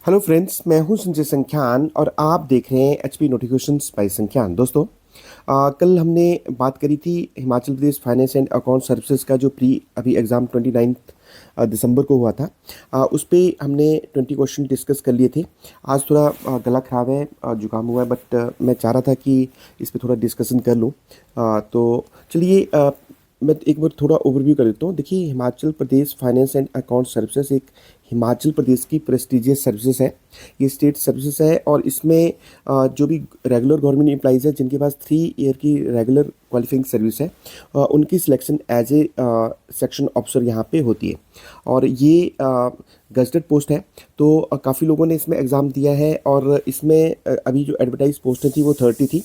Hello friends, मैं हूं संजय संख्यान और आप देख रहे हैं एचपी नोटिफिकेशंस बाय संख्यान। दोस्तों, कल हमने बात करी थी Himachal Pradesh finance and account services का जो प्री अभी एग्ज़ाम 29 दिसंबर को हुआ था। उस पे हमने 20 क्वेश्चन डिस्कस कर लिए थे। आज थोड़ा गला ख़राब है, जुकाम हुआ है, बट मैं चाह रहा था कि इस पे थोड़ा डिस्कशन कर लूँ। तो चलिए, मैं एक बार थोड़ा ओवरव्यू कर देता हूँ। देखिए, Himachal Pradesh finance and account services एक हिमाचल प्रदेश की प्रेस्टिजियस सर्विसेज है। ये स्टेट सर्विसेज है और इसमें जो भी रेगुलर गवर्नमेंट एम्प्लॉइज़ है जिनके पास 3 ईयर की रेगुलर क्वालिफाइंग सर्विस है, उनकी selection as a section officer यहाँ पे होती है। और ये गजटेड पोस्ट है, तो काफ़ी लोगों ने इसमें एग्ज़ाम दिया है और इसमें अभी जो एडवर्टाइज पोस्टें थी वो 30 थी।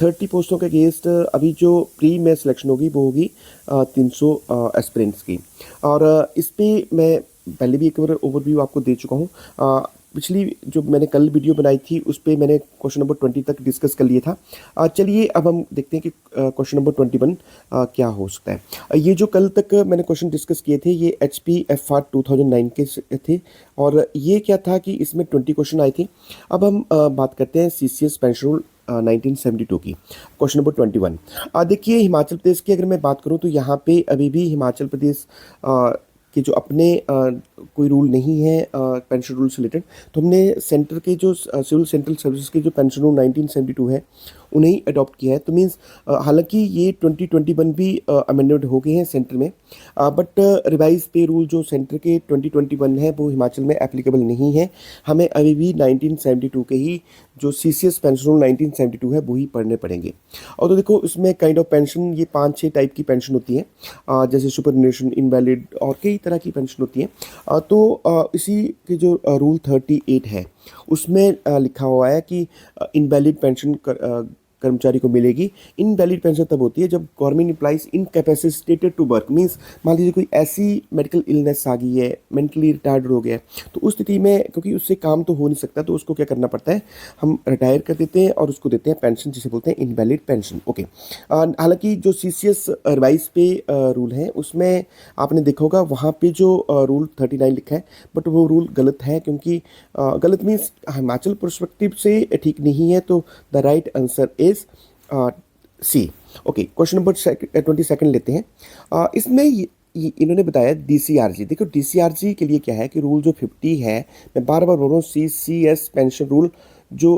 30 पोस्टों के अगेंस्ट अभी जो प्री में सिलेक्शन होगी वो होगी 300 एस्पिरेंट्स की। और इस पे मैं पहले भी एक बार ओवरव्यू आपको दे चुका हूँ। पिछली जो मैंने कल वीडियो बनाई थी उस पर मैंने क्वेश्चन नंबर 20 तक डिस्कस कर लिया था। चलिए अब हम देखते हैं कि क्वेश्चन नंबर 21 क्या हो सकता है। ये जो कल तक मैंने क्वेश्चन डिस्कस किए थे ये HPFR 2009 के थे और ये क्या था कि इसमें 20 क्वेश्चन आए थे। अब हम बात करते हैं CCS पेंशन रूल 1972 की। Question number 21। देखिए, हिमाचल प्रदेश की अगर मैं बात करूं तो यहाँ पे अभी भी हिमाचल प्रदेश के जो अपने कोई रूल नहीं है पेंशन रूल से रिलेटेड। तो हमने सेंटर के जो सिविल सेंट्रल सर्विसेज के जो पेंशन रूल 1972 है उन्हें ही अडॉप्ट किया है। तो मीन्स हालांकि ये 2021 भी अमेंडमेंट हो गए हैं सेंटर में, बट रिवाइज पे रूल जो सेंटर के 2021 है वो हिमाचल में एप्लीकेबल नहीं है। हमें अभी भी 1972 के ही जो CCS पेंशन रूल 1972 है वो ही पढ़ने पड़ेंगे। और तो देखो, इसमें काइंड ऑफ पेंशन ये 5-6 टाइप की पेंशन होती है, जैसे सुपरन्यूशन, इनवैलिड और कई तरह की पेंशन होती है। इसी के जो रूल 38 है उसमें लिखा हुआ है कि इनवैलिड पेंशन कर्मचारी को मिलेगी। इनवैलिड पेंशन तब होती है जब government employees incapacitated to work, means मान लीजिए कोई ऐसी मेडिकल इलनेस आ गई है, मेंटली रिटायर्ड हो गया है, तो उस स्थिति में क्योंकि उससे काम तो हो नहीं सकता तो उसको क्या करना पड़ता है, हम रिटायर कर देते हैं और उसको देते हैं पेंशन, जिसे बोलते हैं इनवैलिड पेंशन। ओके। हालांकि जो CCS रिवाइज पे रूल है उसमें आपने देखा होगा वहाँ पे जो रूल 39 लिखा है, बट वो रूल गलत है, क्योंकि गलत मीन्स हिमाचल पर्सपेक्टिव से ठीक नहीं है। तो the right answer is C. Okay, question number 22 लेते हैं। इसमें इन्होंने बताया DCRG। देखो, DCRG के लिए क्या है कि रूल जो 50 है, मैं बार बार बोल रहा हूँ, CCS पेंशन रूल जो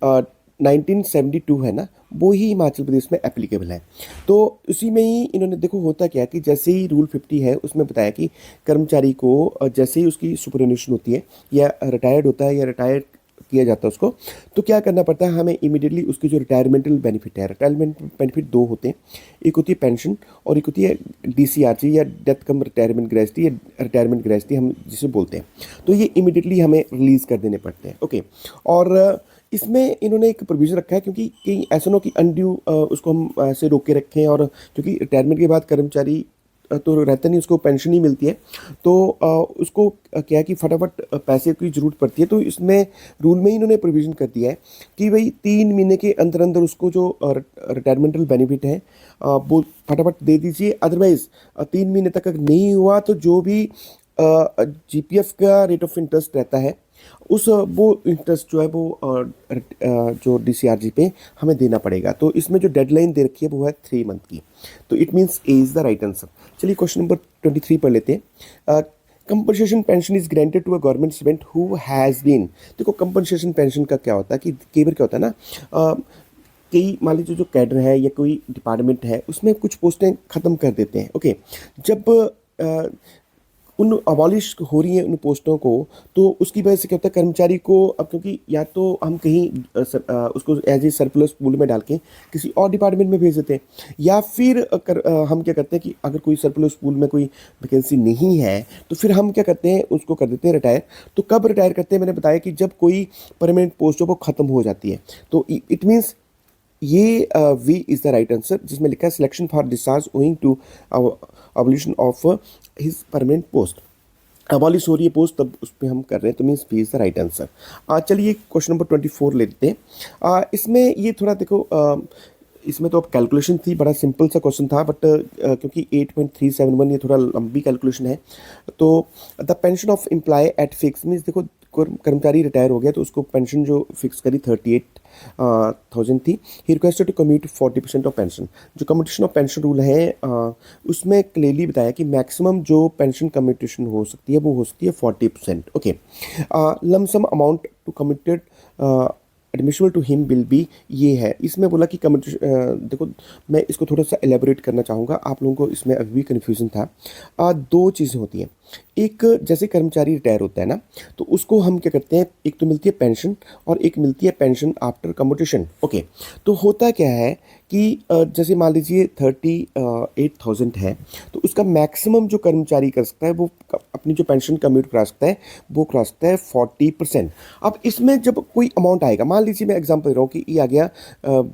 1972 है ना, वो ही हिमाचल प्रदेश में एप्लीकेबल है। तो उसी में ही इन्होंने देखो होता क्या है कि जैसे ही रूल 50 है उसमें बताया कि कर्मचारी को जैसे ही उसकी सुपरन्यूशन होती है या रिटायर्ड होता है या रिटायर्ड किया जाता है उसको, तो क्या करना पड़ता है, हमें इमीडिएटली उसकी जो रिटायरमेंटल बेनिफिट है, रिटायरमेंट बेनिफिट दो होते हैं, एक होती है पेंशन और एक होती है DCRG या डेथ कम रिटायरमेंट ग्रेजुटी या रिटायरमेंट ग्रेजुटी हम जिसे बोलते हैं। तो ये इमीडिएटली हमें रिलीज़ कर देने पड़ते हैं। ओके। और इसमें इन्होंने एक प्रोविज़न रखा है, क्योंकि कहीं ऐसा ना हो कि अनड्यू उसको हम ऐसे रोक के रखें, और क्योंकि रिटायरमेंट के बाद कर्मचारी तो रहता नहीं, उसको पेंशन ही मिलती है, तो उसको क्या है कि फटाफट पैसे की ज़रूरत पड़ती है। तो इसमें रूल में ही इन्होंने प्रोविज़न कर दिया है कि भाई 3 महीने के अंदर अंदर उसको जो रिटायरमेंटल बेनिफिट है वो फटाफट दे दीजिए। अदरवाइज़ 3 महीने तक अगर नहीं हुआ तो जो भी GPF का रेट ऑफ इंटरेस्ट रहता है उस वो इंटरेस्ट जो है वो जो DCRG पे हमें देना पड़ेगा। तो इसमें जो डेडलाइन दे रखी है वो है 3 मंथ की। तो it means A is the right answer. चलिए क्वेश्चन नंबर 23 पढ़ लेते हैं। Compensation pension is granted to a government servant who has been. देखो, कंपनसेशन पेंशन का क्या होता है कि कई बार क्या होता है ना, कई मान लीजिए जो कैडर है या कोई डिपार्टमेंट है उसमें कुछ पोस्टें ख़त्म कर देते हैं। ओके। जब उन अबॉलिश हो रही हैं उन पोस्टों को, तो उसकी वजह से क्या होता है कर्मचारी को, अब क्योंकि या तो हम कहीं उसको एज ए सरप्लस पूल में डाल के किसी और डिपार्टमेंट में भेज देते हैं, या फिर हम क्या करते हैं कि अगर कोई सरप्लस पूल में कोई वैकेंसी नहीं है तो फिर हम क्या करते हैं, उसको कर देते हैं रिटायर। तो कब रिटायर करते हैं, मैंने बताया कि जब कोई परमानेंट पोस्ट हो वो ख़त्म हो जाती है। तो इट मीन्स ये B is the right answer, जिसमें लिखा है selection for discharge owing to abolition of his permanent post. Abolish हो रही है पोस्ट तब उस पर हम कर रहे हैं, तो means B is the right answer. चलिए क्वेश्चन नंबर 24 लेते हैं। इसमें ये थोड़ा देखो, इसमें तो अब कैलकुलेशन थी, बड़ा सिंपल सा क्वेश्चन था, बट क्योंकि 8.371 ये थोड़ा लंबी कैलकुलेशन है। तो the pension of employee at fix means, देखो कर्मचारी रिटायर हो गया तो उसको पेंशन जो फिक्स करी 38,000 थी। He requested to commute 40% of pension. जो कम्यूटेशन ऑफ पेंशन रूल है उसमें क्लियरली बताया कि मैक्सिमम जो पेंशन कम्यूटेशन हो सकती है वो हो सकती है 40%। Okay, lump sum amount to committed admissible to him will be, ये है। इसमें बोला कि कम्यूटेशन, देखो मैं इसको थोड़ा सा एलेबोरेट करना चाहूँगा, आप लोगों को इसमें अभी भी कन्फ्यूजन था। दो चीज़ें होती हैं। एक, जैसे कर्मचारी रिटायर होता है ना, तो उसको हम क्या करते हैं, एक तो मिलती है पेंशन और एक मिलती है पेंशन आफ्टर कम्यूटेशन। ओके, तो होता क्या है कि जैसे मान लीजिए 38,000 है, तो उसका मैक्सिमम जो कर्मचारी कर सकता है वो अपनी जो पेंशन कम्यूट करा सकता है वो करा सकता है 40%। अब इसमें जब कोई अमाउंट आएगा, मान लीजिए मैं एग्जांपल दे रहा हूँ कि ये आ गया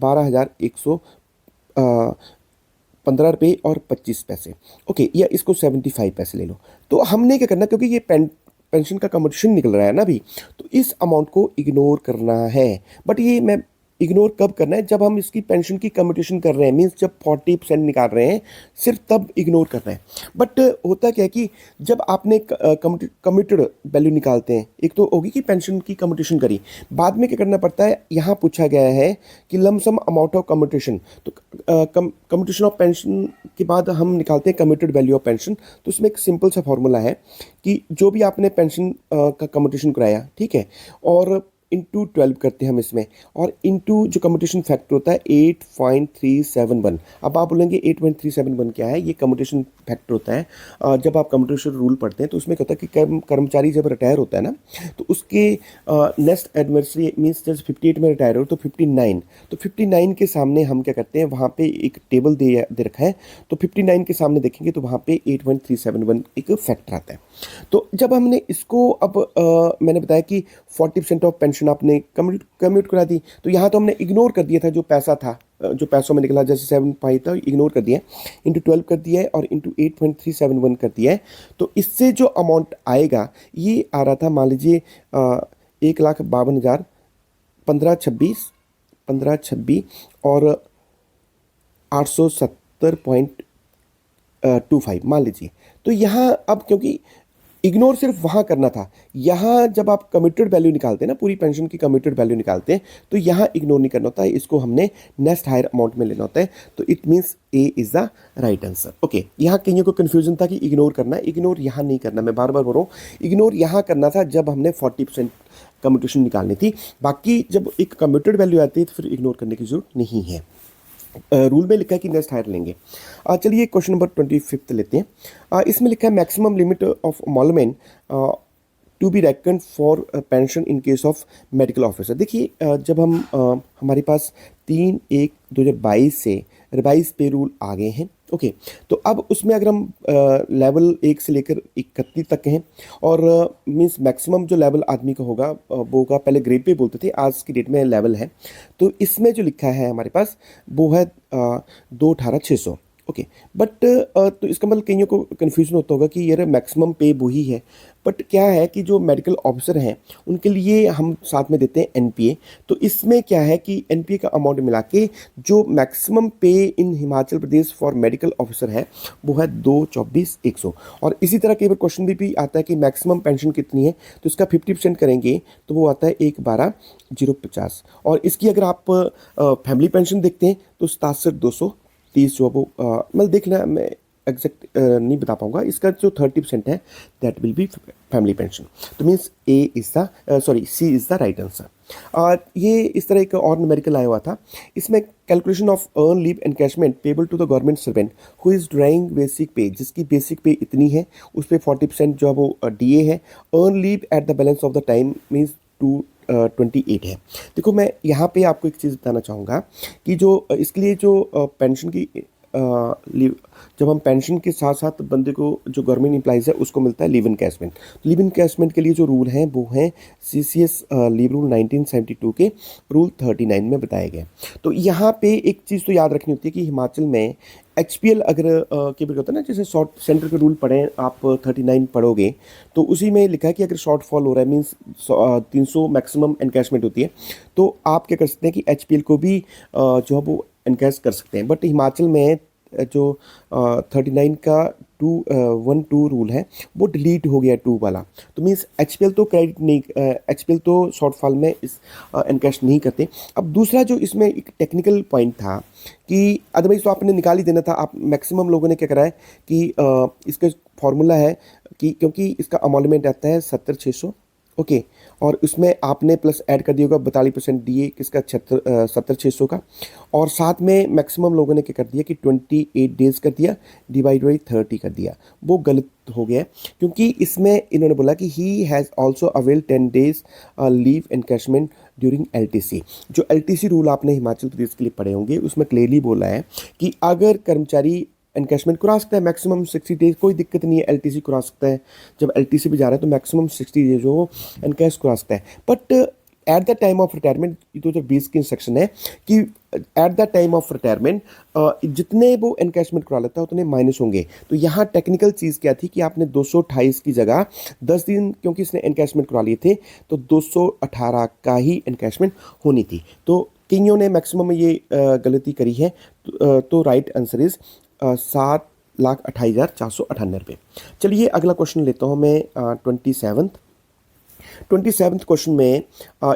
12,115 रुपये और 25 पैसे। ओके, या इसको 75 पैसे ले लो। तो हमने क्या करना, क्योंकि ये पेंशन का कम्यूटेशन निकल रहा है ना अभी, तो इस अमाउंट को इग्नोर करना है। बट ये मैं इग्नोर कब करना है, जब हम इसकी पेंशन की कम्यूटेशन कर रहे हैं, मीन्स जब 40% निकाल रहे हैं, सिर्फ तब इग्नोर करना है। बट होता क्या है कि जब आपने कम्यूटेड वैल्यू निकालते हैं, एक तो होगी कि पेंशन की कम्यूटेशन करी, बाद में क्या करना पड़ता है, यहाँ पूछा गया है कि लमसम अमाउंट ऑफ कम्यूटेशन, तो कम्यूटेशन ऑफ पेंशन के बाद हम निकालते हैं कम्यूटेड वैल्यू ऑफ पेंशन। तो उसमें एक सिंपल सा फॉर्मूला है कि जो भी आपने पेंशन का कम्यूटेशन कराया, ठीक है, और इंटू 12 करते हैं हम इसमें, और इंटू जो कम्यूटेशन फैक्टर होता है 8.371। अब आप बोलेंगे 8.371 क्या है, ये कम्यूटेशन फैक्टर होता है। जब आप कम्यूटेशन रूल पढ़ते हैं तो उसमें क्या होता है कि कर्मचारी जब रिटायर होता है ना, तो उसके नेक्स्ट एनिवर्सरी मीन्स जैसे 58 में रिटायर हो तो 59, तो 59 के सामने हम क्या करते हैं, वहाँ पे एक टेबल दे रखा है, तो 59 के सामने देखेंगे तो वहाँ पे 8.371 एक फैक्टर आता है। तो जब हमने इसको अब मैंने बताया कि 40% ऑफ पेंशन आपने कम्यूट करा दी, तो यहाँ तो हमने इग्नोर कर दिया था जो पैसा था, जो पैसों में निकला, जैसे 7 था इग्नोर कर दिया, इंटू 12 कर दिया है और इंटू 8.371 कर दिया है। तो इससे जो अमाउंट आएगा ये आ रहा था, मान लीजिए 1,52,000, 15,26 और 870.25 मान लीजिए। तो यहाँ अब क्योंकि इग्नोर सिर्फ वहाँ करना था, यहाँ जब आप कमिटेड वैल्यू निकालते हैं ना, पूरी पेंशन की कमिटेड वैल्यू निकालते हैं, तो यहाँ इग्नोर नहीं करना होता है, इसको हमने नेक्स्ट हायर अमाउंट में लेना होता है। तो it means A is the right answer. Okay, यहाँ कईयों को कन्फ्यूजन था कि इग्नोर करना है, इग्नोर यहाँ नहीं करना, मैं बार बार बोल रहा हूँ, इग्नोर यहाँ करना था जब हमने 40% कम्यूटेशन निकालनी थी। बाकी जब एक कम्यूटेड वैल्यू आती है तो फिर इग्नोर करने की जरूरत नहीं है। रूल में लिखा है कि नेक्स्ट हायर लेंगे। चलिए क्वेश्चन नंबर 25 लेते हैं। इसमें लिखा है maximum limit of emolument to be reckon for pension in case of medical officer. देखिए जब हम हमारे पास 3/1/2022 से रिवाइज पे रूल आ गए हैं। ओके, तो अब उसमें अगर हम लेवल 1 से लेकर 31 तक हैं, और मींस मैक्सिमम जो लेवल आदमी का होगा वो होगा, पहले ग्रेड पे बोलते थे, आज की डेट में लेवल है। तो इसमें जो लिखा है हमारे पास वो है 218,600। ओके, बट तो इसका मतलब कईयों को कन्फ्यूजन होता होगा कि यार मैक्सिमम पे वही है, बट क्या है कि जो मेडिकल ऑफिसर हैं उनके लिए हम साथ में देते हैं एनपीए। तो इसमें क्या है कि एनपीए का अमाउंट मिला के जो मैक्सिमम पे इन Himachal Pradesh for medical officer है वो है 224,100। और इसी तरह कई बार क्वेश्चन भी आता है कि मैक्सिमम पेंशन कितनी है, तो इसका 50% करेंगे तो वो आता है 112,050। और इसकी अगर आप फैमिली पेंशन देखते हैं तो 67,230 जो वो मतलब देखना, मैं एग्जैक्ट नहीं बता पाऊंगा। इसका जो 30% है that will be family pension. तो means A is the C is the right answer. ये इस तरह एक और न्यूमेरिकल आया हुआ था। इसमें calculation of earn leave encashment payable to the government servant who is drawing basic pay, जिसकी बेसिक पे इतनी है उस पर 40% जो है वो डीए है। Earn leave at the balance of the time means 28 है। देखो मैं यहाँ पे आपको एक चीज़ बताना चाहूँगा कि जो इसके लिए जो पेंशन की जब हम पेंशन के साथ साथ बंदे को जो गवर्नमेंट एम्प्लॉइज़ है उसको मिलता है लीव इनकैशमेंट। लीव इनकैशमेंट के लिए जो रूल हैं वो हैं CCS लीव रूल 1972 के रूल 39 में बताए गए। तो यहाँ पे एक चीज़ तो याद रखनी होती है कि हिमाचल में HPL अगर के होता है ना, जैसे शॉर्ट सेंटर के रूल पढ़ें आप 39 पढ़ोगे तो उसी में लिखा है कि अगर शॉर्ट फॉल हो रहा है मीन्स 300 मैक्सिमम एनकैशमेंट होती है, तो आप क्या कर सकते हैं कि HPL को भी जो है वो एनकैश कर सकते हैं। बट हिमाचल में जो 39 का 2 रूल है वो डिलीट हो गया 2 वाला। तो मीन्स एचपीएल तो क्रेडिट नहीं, एचपीएल तो शॉर्टफॉल में इस एनकैश नहीं करते। अब दूसरा जो इसमें एक टेक्निकल पॉइंट था कि अदरवाइज तो आपने निकाल ही देना था। आप मैक्सिमम लोगों ने क्या करा है कि इसका फॉर्मूला है कि क्योंकि इसका अमॉल्टमेंट आता है 70,600, ओके, और उसमें आपने प्लस ऐड कर दिया होगा 42% डीए किसका 70,600 का, और साथ में मैक्सिमम लोगों ने क्या कर दिया कि 28 डेज कर दिया, डिवाइड बाई 30 कर दिया। वो गलत हो गया क्योंकि इसमें इन्होंने बोला कि he has also avail 10 days leave encashment during LTC. जो एलटीसी रूल आपने हिमाचल प्रदेश के लिए पढ़े होंगे उसमें क्लियरली बोला है कि अगर कर्मचारी एनकैशमेंट करा सकता है मैक्सिमम 60 डेज, कोई दिक्कत नहीं है, एलटीसी करा सकता है। जब एलटीसी पे जा रहा है तो मैक्सिमम 60 डेज जो एनकैश करा सकता है। But at the time of retirement, ये 2020 की इंस्ट्रक्शन है कि at the time of retirement जितने वो एनकैशमेंट करा लेता है उतने माइनस होंगे। तो यहाँ टेक्निकल चीज़ क्या थी कि आपने 228 की जगह 10 दिन क्योंकि इसने एनकैशमेंट करा लिए थे तो 218 का ही एनकैशमेंट होनी थी। तो किंगियों ने मैक्सिमम में ये गलती करी है। तो राइट आंसर इज 7,28,498। चलिए अगला क्वेश्चन लेता हूँ मैं 27th क्वेश्चन में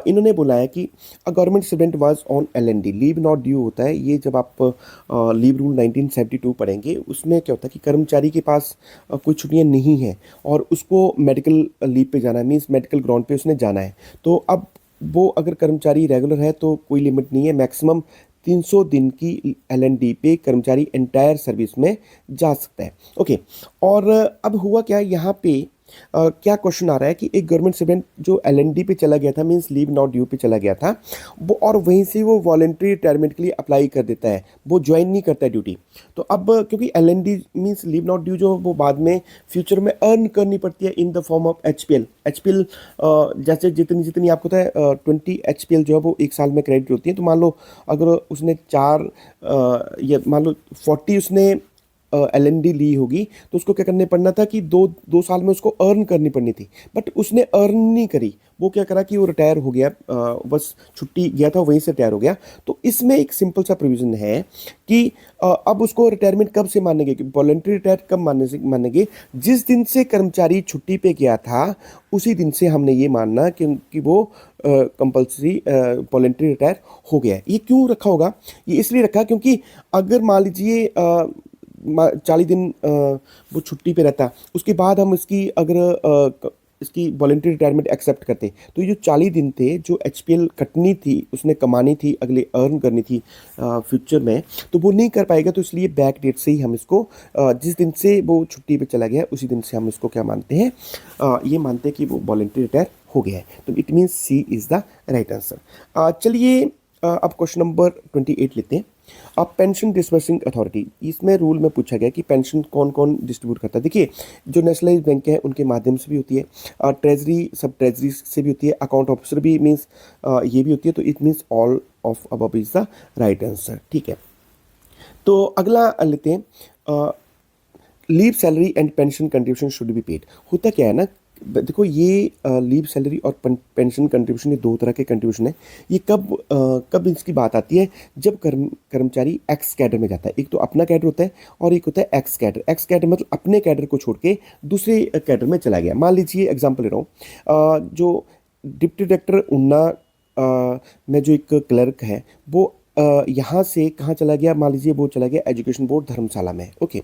इन्होंने बोला है कि a government student was on LND, leave not due होता है। ये जब आप लीव रूल 1972 पढ़ेंगे उसमें क्या होता है कि कर्मचारी के पास कोई छुट्टियां नहीं हैं और उसको मेडिकल लीव पे जाना है, मीन्स मेडिकल ग्राउंड पे उसने जाना है। तो अब वो अगर कर्मचारी रेगुलर है तो कोई लिमिट नहीं है, मैक्सिमम 300 दिन की एलएनडी पे कर्मचारी एंटायर सर्विस में जा सकता है, ओके। और अब हुआ क्या यहाँ पे क्या क्वेश्चन आ रहा है कि एक गवर्नमेंट सर्वेंट जो एलएनडी पे चला गया था, मींस लीव नॉट ड्यू पे चला गया था वो, और वहीं से वो वॉलेंट्री रिटायरमेंट के लिए अप्लाई कर देता है, वो ज्वाइन नहीं करता है ड्यूटी। तो अब क्योंकि LND means leave not due जो वो बाद में फ्यूचर में अर्न करनी पड़ती है in the form of HPL. HPL जैसे जितनी जितनी आपको पता है 20 एचपीएल जो है वो एक साल में क्रेडिट होती है। तो मान लो अगर उसने या मान लो 40 उसने एलएनडी ली होगी तो उसको क्या करने पड़ना था कि दो साल में उसको अर्न करनी पड़नी थी, बट उसने अर्न नहीं करी। वो क्या करा कि वो रिटायर हो गया, बस छुट्टी गया था वहीं से रिटायर हो गया। तो इसमें एक सिंपल सा प्रोविज़न है कि अब उसको रिटायरमेंट कब से मानेंगे कि वॉलंटरी रिटायर कब मानेंगे, जिस दिन से कर्मचारी छुट्टी पे गया था उसी दिन से हमने ये मानना कि वो कंपल्सरी वॉलंटरी रिटायर हो गया है। ये क्यों रखा होगा? ये इसलिए रखा क्योंकि अगर मान लीजिए 40 दिन वो छुट्टी पे रहता, उसके बाद हम इसकी अगर इसकी वॉलंटरी रिटायरमेंट एक्सेप्ट करते तो ये जो 40 दिन थे जो एचपीएल कटनी थी उसने कमानी थी अगले अर्न करनी थी फ्यूचर में, तो वो नहीं कर पाएगा। तो इसलिए बैक डेट से ही हम इसको जिस दिन से वो छुट्टी पे चला गया उसी दिन से हम इसको क्या मानते हैं, ये मानते हैं कि वो वॉलंटरी रिटायर हो गया है। तो it means C is the right answer. चलिए अब क्वेश्चन नंबर 28 लेते हैं। अब पेंशन डिस्बर्सिंग अथॉरिटी, इसमें रूल में पूछा गया कि पेंशन कौन कौन डिस्ट्रीब्यूट करता है। देखिए जो नेशनलाइज बैंक है उनके माध्यम से भी होती है, ट्रेजरी सब ट्रेजरी से भी होती है, अकाउंट ऑफिसर भी मीन्स ये भी होती है। तो it means all of above is the right answer, ठीक है। तो अगला लेते हैं, leave salary and pension contribution should be paid. होता क्या है ना, देखो ये लीव सैलरी और पेंशन कंट्रीब्यूशन ये दो तरह के कंट्रीब्यूशन है। ये कब इसकी बात आती है, जब कर्मचारी एक्स कैडर में जाता है। एक तो अपना कैडर होता है और एक होता है एक्स कैडर। एक्स कैडर मतलब अपने कैडर को छोड़ के दूसरे कैडर में चला गया। मान लीजिए एग्जाम्पल ले रहा हूँ, जो डिप्टी डायरेक्टर ऊना में जो एक क्लर्क है वो यहाँ से कहाँ चला गया, मान लीजिए वो चला गया एजुकेशन बोर्ड धर्मशाला में, ओके।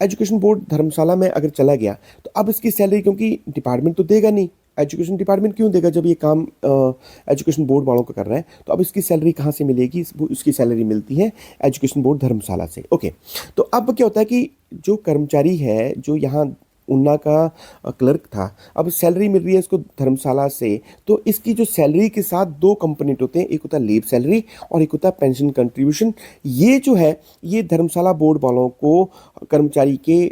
एजुकेशन बोर्ड धर्मशाला में अगर चला गया तो अब इसकी सैलरी, क्योंकि डिपार्टमेंट तो देगा नहीं, एजुकेशन डिपार्टमेंट क्यों देगा जब ये काम एजुकेशन बोर्ड वालों का कर रहा है। तो अब इसकी सैलरी कहाँ से मिलेगी, उसकी सैलरी मिलती है एजुकेशन बोर्ड धर्मशाला से, ओके। तो अब क्या होता है कि जो कर्मचारी है जो यहाँ ऊना का क्लर्क था, अब सैलरी मिल रही है इसको धर्मशाला से, तो इसकी जो सैलरी के साथ दो कंपोनेंट होते हैं, एक होता है लीव सैलरी और एक होता है पेंशन कंट्रीब्यूशन। ये जो है ये धर्मशाला बोर्ड वालों को कर्मचारी के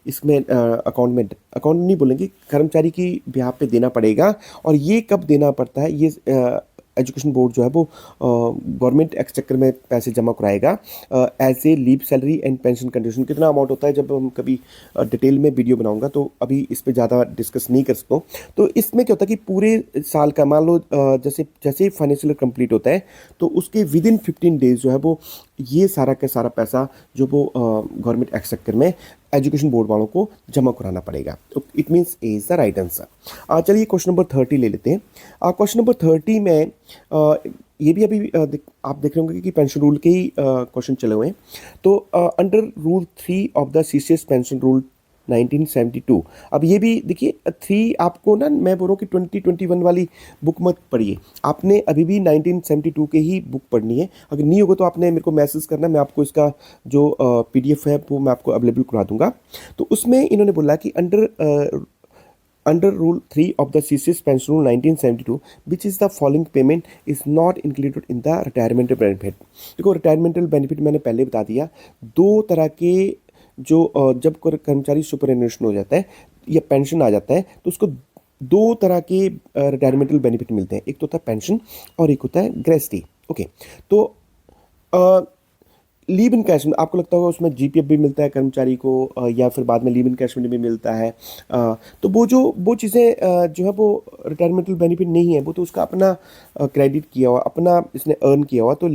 इसमें अकाउंट नहीं बोलेंगे, कर्मचारी की ब्याह पे देना पड़ेगा। और ये कब देना पड़ता है, ये एजुकेशन बोर्ड जो है वो गवर्नमेंट एक्सचेकर में पैसे जमा कराएगा as a leave salary and pension contribution. कितना अमाउंट होता है जब हम कभी डिटेल में वीडियो बनाऊंगा तो अभी इस पे ज़्यादा डिस्कस नहीं कर सकता हूँ। तो इसमें क्या होता है कि पूरे साल का मान लो जैसे जैसे फाइनेंशियल कंप्लीट होता है तो उसके विद इन 15 डेज जो है वो ये सारा का सारा पैसा जो वो गवर्नमेंट एक्सचेकर में एजुकेशन बोर्ड वालों को जमा कराना पड़ेगा। It means A is the right answer. चलिए क्वेश्चन नंबर 30 ले लेते हैं। क्वेश्चन नंबर 30 में ये भी अभी आप देख रहे होंगे कि पेंशन रूल के ही क्वेश्चन चले हुए हैं। तो under rule 3 of the CCS pension rule 1972, अब ये भी देखिए 3 आपको ना, मैं बोल रहा हूँ कि 2021 वाली बुक मत पढ़िए, आपने अभी भी 1972 के ही बुक पढ़नी है। अगर नहीं होगा तो आपने मेरे को मैसेज करना, मैं आपको इसका जो पीडीएफ है वो मैं आपको अवेलेबल करा दूंगा। तो उसमें इन्होंने बोला कि under rule 3 of the CCS pension rule 1972 which is the following payment is not included in the retirement benefit. देखो रिटायरमेंटल बेनिफिट मैंने पहले बता दिया, दो तरह के जो जब कर्मचारी सुपरएनुएशन हो जाता है या पेंशन आ जाता है तो उसको दो तरह के रिटायरमेंटल बेनिफिट मिलते हैं, एक तो होता है पेंशन और एक होता है ग्रेस्टी। ओके, तो लीव इन कैश आपको लगता होगा उसमें जीपीएफ भी मिलता है कर्मचारी को, या फिर बाद में लीव इन कैशमेंट भी मिलता है। तो वो चीज़ें जो है वो रिटायरमेंटल बेनिफिट नहीं है, वो तो उसका अपना क्रेडिट किया हुआ, अपना इसने अर्न किया हुआ। तो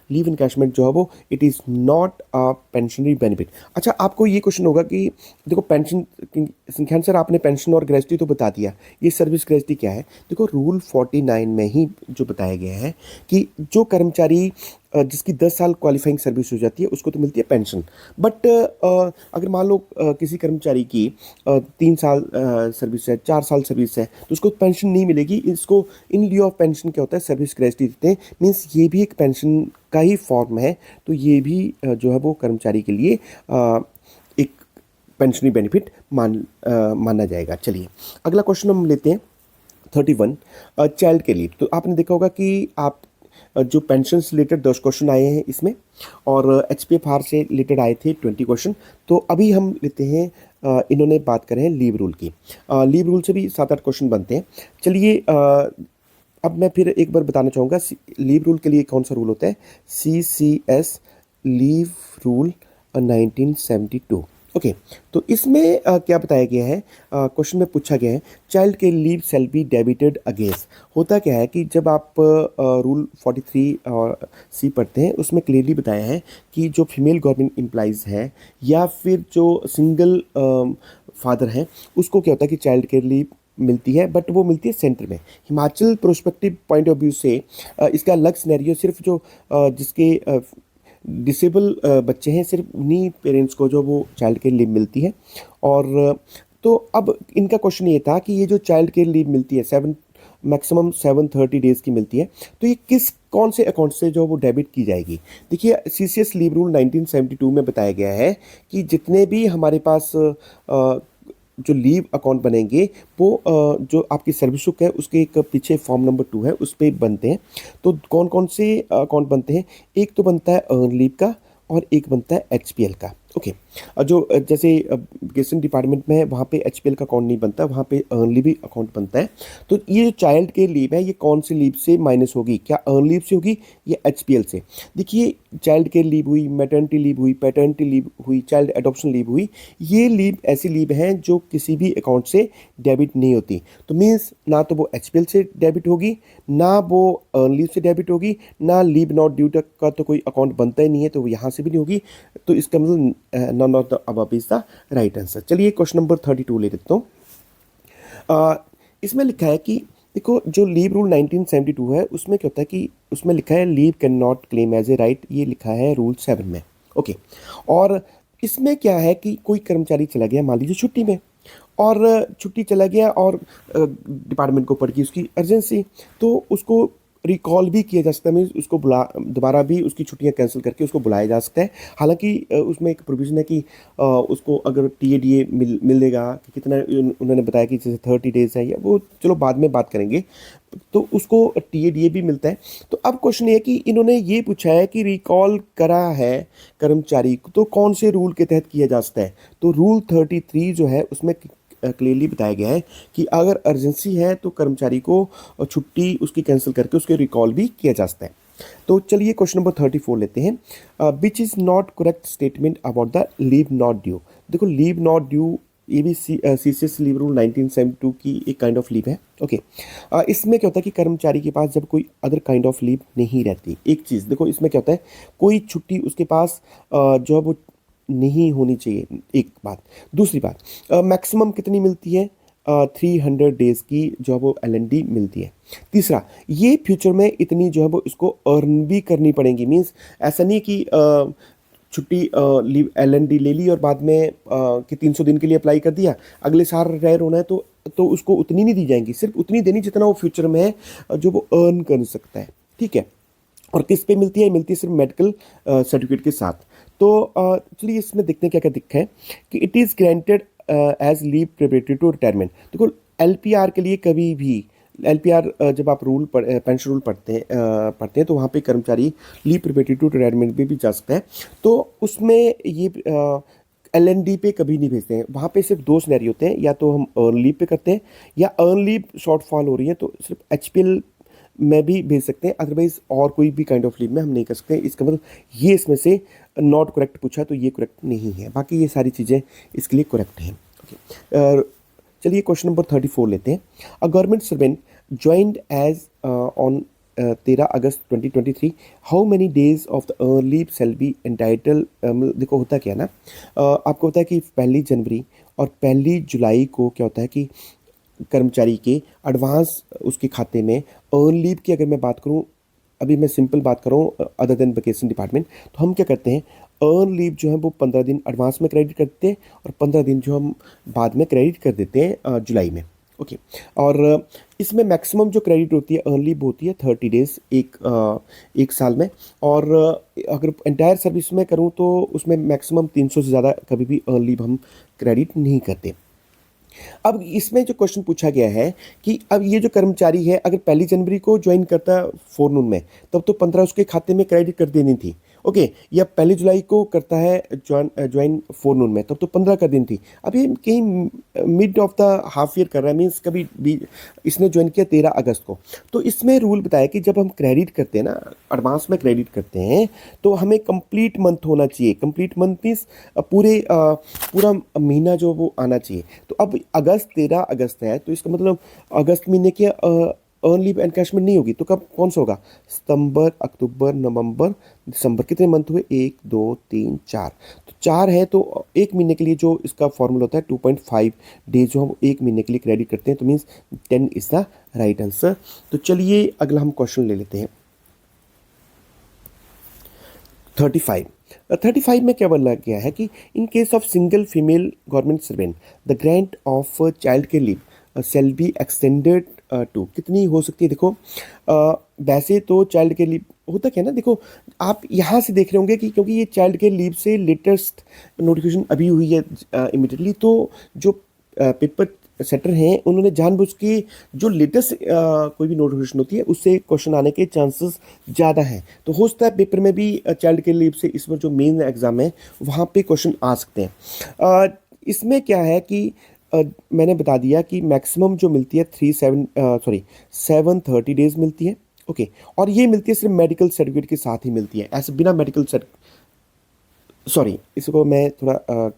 लीव इनकैशमेंट जो है वो it is not a pensionary benefit. अच्छा, आपको ये क्वेश्चन होगा कि देखो पेंशन संख्यान सर आपने पेंशन और ग्रेजुटी तो बता दिया, ये सर्विस ग्रेजुटी क्या है? देखो रूल 49 में ही जो बताया गया है कि जो कर्मचारी जिसकी 10 साल क्वालिफाइंग सर्विस हो जाती है उसको तो मिलती है पेंशन। बट अगर मान लो किसी कर्मचारी की 3 साल सर्विस है, 4 साल सर्विस है, तो उसको पेंशन नहीं मिलेगी। इसको इन लिeu ऑफ पेंशन क्या होता है, सर्विस ग्रेजुटी देते हैं। मीन्स ये भी एक पेंशन का ही फॉर्म है। तो ये भी जो है वो कर्मचारी के लिए एक पेंशनरी बेनिफिट माना जाएगा। चलिए अगला क्वेश्चन हम लेते हैं 31 चाइल्ड के लिए। तो आपने देखा होगा कि आप जो पेंशन से रिलेटेड 10 क्वेश्चन आए हैं इसमें, और एचपीएफआर से रिलेटेड आए थे 20 क्वेश्चन। तो अभी हम लेते हैं इन्होंने बात करें लीव रूल की। लीव रूल से भी 7-8 क्वेश्चन बनते हैं। चलिए अब मैं फिर एक बार बताना चाहूँगा लीव रूल के लिए कौन सा रूल होता है। CCS leave rule 1972। ओके, तो इसमें क्या बताया गया है, क्वेश्चन में पूछा गया है चाइल्ड के leave shall be debited against. होता क्या है कि जब आप रूल 43 और सी पढ़ते हैं उसमें क्लियरली बताया है कि जो फीमेल गवर्नमेंट एम्प्लॉइज़ है या फिर जो सिंगल फादर हैं उसको क्या होता है कि चाइल्ड केयर लीव मिलती है, बट वो मिलती है सेंटर में। Himachal prospective point of view से इसका अलग सिनेरियो, सिर्फ जो जिसके डिसेबल बच्चे हैं सिर्फ उन्हीं पेरेंट्स को जो वो चाइल्ड केयर लीव मिलती है। और तो अब इनका क्वेश्चन ये था कि ये जो चाइल्ड केयर लीव मिलती है मैक्सिमम 730 डेज़ की मिलती है, तो ये कौन से अकाउंट से जो वो डेबिट की जाएगी। देखिए सीसीएस लीव रूल 1972 में बताया गया है कि जितने भी हमारे पास जो लीव अकाउंट बनेंगे वो जो आपकी सर्विस बुक है उसके एक पीछे फॉर्म नंबर 2 है उस पर बनते हैं। तो कौन कौन से अकाउंट बनते हैं, एक तो बनता है अर्न लीव का और एक बनता है एचपीएल का। ओके, जो जैसे एजुकेशन डिपार्टमेंट में है वहाँ पे एचपीएल का अकाउंट नहीं बनता, वहाँ पे अर्न लीव अकाउंट बनता है। तो ये जो चाइल्ड केयर लीव है ये कौन सी लीव से माइनस होगी, क्या अर्न लीव से होगी या एचपीएल से? देखिए चाइल्ड केयर लीव हुई, मैटर्निटी लीव हुई, पैटर्निटी लीव हुई, चाइल्ड एडॉप्शन लीव हुई, ये लीव ऐसी लीव हैं जो किसी भी अकाउंट से डेबिट नहीं होती। तो मीन्स ना तो वो एचपीएल से डेबिट होगी, ना वो अर्न लीव से डेबिट होगी, ना लीव नॉट ड्यू का तो कोई अकाउंट बनता ही नहीं है तो वो यहाँ से भी नहीं होगी। तो इसका मतलब none of the above is the right answer. चलिए क्वेश्चन नंबर 32 ले लेता हूँ। इसमें लिखा है कि देखो जो लीव रूल 1972 है उसमें क्या होता है कि उसमें लिखा है leave can not claim as a right, ये लिखा है रूल 7 में। ओके, और इसमें क्या है कि कोई कर्मचारी चला गया मान लीजिए छुट्टी में, और छुट्टी चला गया और डिपार्टमेंट को पड़ गई उसकी अर्जेंसी, तो उसको रिकॉल भी किया जा सकता है। मीन्स उसको दोबारा भी उसकी छुट्टियां कैंसिल करके उसको बुलाया जा सकता है। हालांकि उसमें एक प्रोविज़न है कि उसको अगर टीएडीए मिलेगा कि कितना, उन्होंने बताया कि जैसे 30 डेज़ है या वो चलो बाद में बात करेंगे, तो उसको टीएडीए भी मिलता है। तो अब क्वेश्चन ये है कि इन्होंने ये पूछा है कि रिकॉल करा है कर्मचारी तो कौन से रूल के तहत किया जा सकता है। तो रूल 33 जो है उसमें क्लियरली बताया गया है कि अगर अर्जेंसी है तो कर्मचारी को छुट्टी उसकी कैंसिल करके उसके रिकॉल भी किया जा सकता है। तो चलिए क्वेश्चन नंबर 34 लेते हैं। Which is not correct statement about the leave not due. देखो लीव नॉट ड्यू ये भी सीसीएस लीव रूल 1972 की एक काइंड ऑफ लीव है। ओके, इसमें क्या होता है कि कर्मचारी के पास जब कोई अदर काइंड ऑफ लीव नहीं रहती, एक चीज़ देखो इसमें क्या होता है, कोई छुट्टी उसके पास जो है वो नहीं होनी चाहिए, एक बात। दूसरी बात, मैक्सिमम कितनी मिलती है? 300 डेज की जो है वो LND मिलती है। तीसरा, ये फ्यूचर में इतनी जो है वो इसको अर्न भी करनी पड़ेगी। मीन्स ऐसा नहीं कि छुट्टी लीव LND ले ली और बाद में कि 300 दिन के लिए अप्लाई कर दिया, अगले साल रिटायर होना है तो उसको उतनी नहीं दी जाएंगी, सिर्फ उतनी देनी जितना वो फ्यूचर में जो वो अर्न कर सकता है। ठीक है। और किस पे मिलती है? मिलती है सिर्फ मेडिकल सर्टिफिकेट के साथ। तो चलिए इसमें देखते हैं क्या क्या दिखा है कि it is granted as leave preparatory to retirement. देखो LPR के लिए कभी भी LPR जब आप पेंशन रूल पढ़ते हैं तो वहाँ पे कर्मचारी लीव प्रिपरेटरी टू रिटायरमेंट पे भी जा सकता है। तो उसमें ये LND पे कभी नहीं भेजते हैं। वहाँ पे सिर्फ दो सिनेरियो होते हैं, या तो हम अर्न लीव पे करते हैं या अर्न लीव शॉर्टफॉल हो रही है तो सिर्फ HPL में भी भेज सकते हैं, अदरवाइज और कोई भी काइंड ऑफ लीव में हम नहीं कर सकते। इसका मतलब ये इसमें से नॉट करेक्ट पूछा तो ये करेक्ट नहीं है, बाकी ये सारी चीज़ें इसके लिए करेक्ट हैं। ओके, चलिए क्वेश्चन नंबर 34 लेते हैं। A government servant joined as on 13 August 2023, how many days of the earn leave shall be entitled. देखो होता क्या है ना, आपको होता है कि 1 जनवरी और 1 जुलाई को क्या होता है कि कर्मचारी के एडवांस उसके खाते में अर्न लीव की अगर मैं बात करूं, अभी मैं सिंपल बात करूं अदर देन वेकेशन डिपार्टमेंट, तो हम क्या करते हैं, अर्न लीव जो है वो 15 दिन एडवांस में क्रेडिट करते हैं और 15 दिन जो हम बाद में क्रेडिट कर देते हैं जुलाई में। ओके। और इसमें मैक्सिमम जो क्रेडिट होती है अर्न लीव होती है 30 डेज एक साल में। और अगर एंटायर सर्विस में करूं तो उसमें मैक्सिमम 300 से ज़्यादा कभी भी अर्न लीव हम क्रेडिट नहीं करते। अब इसमें जो क्वेश्चन पूछा गया है कि अब ये जो कर्मचारी है अगर 1 जनवरी को ज्वाइन करता है फोरनून में, तब तो 15 उसके खाते में क्रेडिट कर देनी थी। ओके, या 1 जुलाई को करता है ज्वाइन फोरनून में, तब तो 15 कर देनी थी। अब ये कहीं mid of the half year कर रहा है, मीन्स कभी भी इसने ज्वाइन किया 13 अगस्त को, तो इसमें रूल बताया कि जब हम क्रेडिट करते हैं ना, एडवांस में क्रेडिट करते हैं, तो हमें कंप्लीट मंथ होना चाहिए। कंप्लीट मंथ मीन्स पूरा महीना जो वो आना चाहिए। तो अब अगस्त 13 अगस्त है, तो इसका मतलब अगस्त महीने के अर्न लीव एनकैशमेंट नहीं होगी, तो कब कौन सा होगा? सितंबर, अक्टूबर, नवंबर, दिसंबर। कितने मंथ हुए? 1 2 3 4। तो 4 है, तो एक महीने के लिए जो इसका फॉर्मूला होता है 2.5 डेज जो हम एक महीने के लिए क्रेडिट करते हैं, तो means 10 is the right answer. तो चलिए अगला हम क्वेश्चन ले लेते हैं 35। 35 में क्या बोला गया है कि in case of single female government servant the grant of child care leave shall be extended to. कितनी हो सकती है? देखो वैसे तो चाइल्ड केयर लीव होता क्या है ना, देखो आप यहाँ से देख रहे होंगे कि क्योंकि ये चाइल्ड केयर लीव से लेटेस्ट नोटिफिकेशन अभी हुई है इमिडिएटली, तो जो पेपर सेटर हैं उन्होंने जानबूझ के जो लेटेस्ट कोई भी नोटिफिकेशन होती है उससे क्वेश्चन आने के चांसेस ज़्यादा हैं। तो हो सकता है पेपर में भी चाइल्ड केयर लीव से इस बार जो मेन एग्जाम है वहाँ पे क्वेश्चन आ सकते हैं। इसमें क्या है कि मैंने बता दिया कि मैक्सिमम जो मिलती है 730 डेज मिलती है। ओके, और ये मिलती है सिर्फ मेडिकल सर्टिफिकेट के साथ ही मिलती है, ऐसे बिना मेडिकल सॉरी, इसको मैं थोड़ा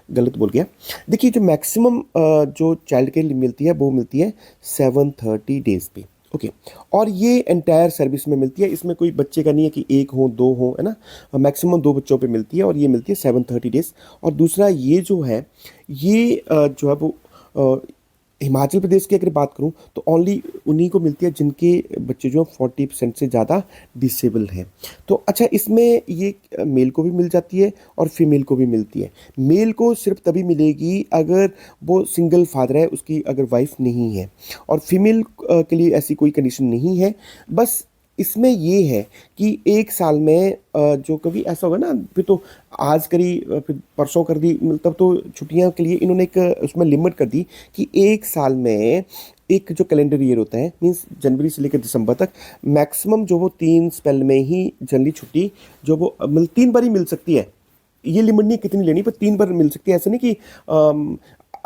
गलत बोल गया। देखिए जो मैक्सिमम जो चाइल्ड केयर मिलती है वो मिलती है 730 डेज पे। ओके, और ये एंटायर सर्विस में मिलती है, इसमें कोई बच्चे का नहीं है कि एक हो दो हो, है ना, मैक्सिमम 2 बच्चों पे मिलती है और ये मिलती है 730 डेज। और दूसरा ये जो है ये जो है वो हिमाचल प्रदेश की अगर बात करूं तो ओनली उन्हीं को मिलती है जिनके बच्चे जो 40% से ज़्यादा डिसेबल हैं। तो अच्छा, इसमें ये मेल को भी मिल जाती है और फीमेल को भी मिलती है। मेल को सिर्फ तभी मिलेगी अगर वो सिंगल फादर है, उसकी अगर वाइफ नहीं है, और फीमेल के लिए ऐसी कोई कंडीशन नहीं है। बस इसमें ये है कि एक साल में जो कभी ऐसा होगा ना, फिर तो आज करी फिर परसों कर दी, तब तो छुट्टियां के लिए इन्होंने एक उसमें लिमिट कर दी कि एक साल में एक जो कैलेंडर ईयर होता है, मीन्स जनवरी से लेकर दिसंबर तक, मैक्सिमम जो वो 3 स्पेल में ही जनरली छुट्टी जो वो 3 बार ही मिल सकती है। ये लिमिट नहीं कितनी लेनी, पर 3 बार मिल सकती है। ऐसा नहीं कि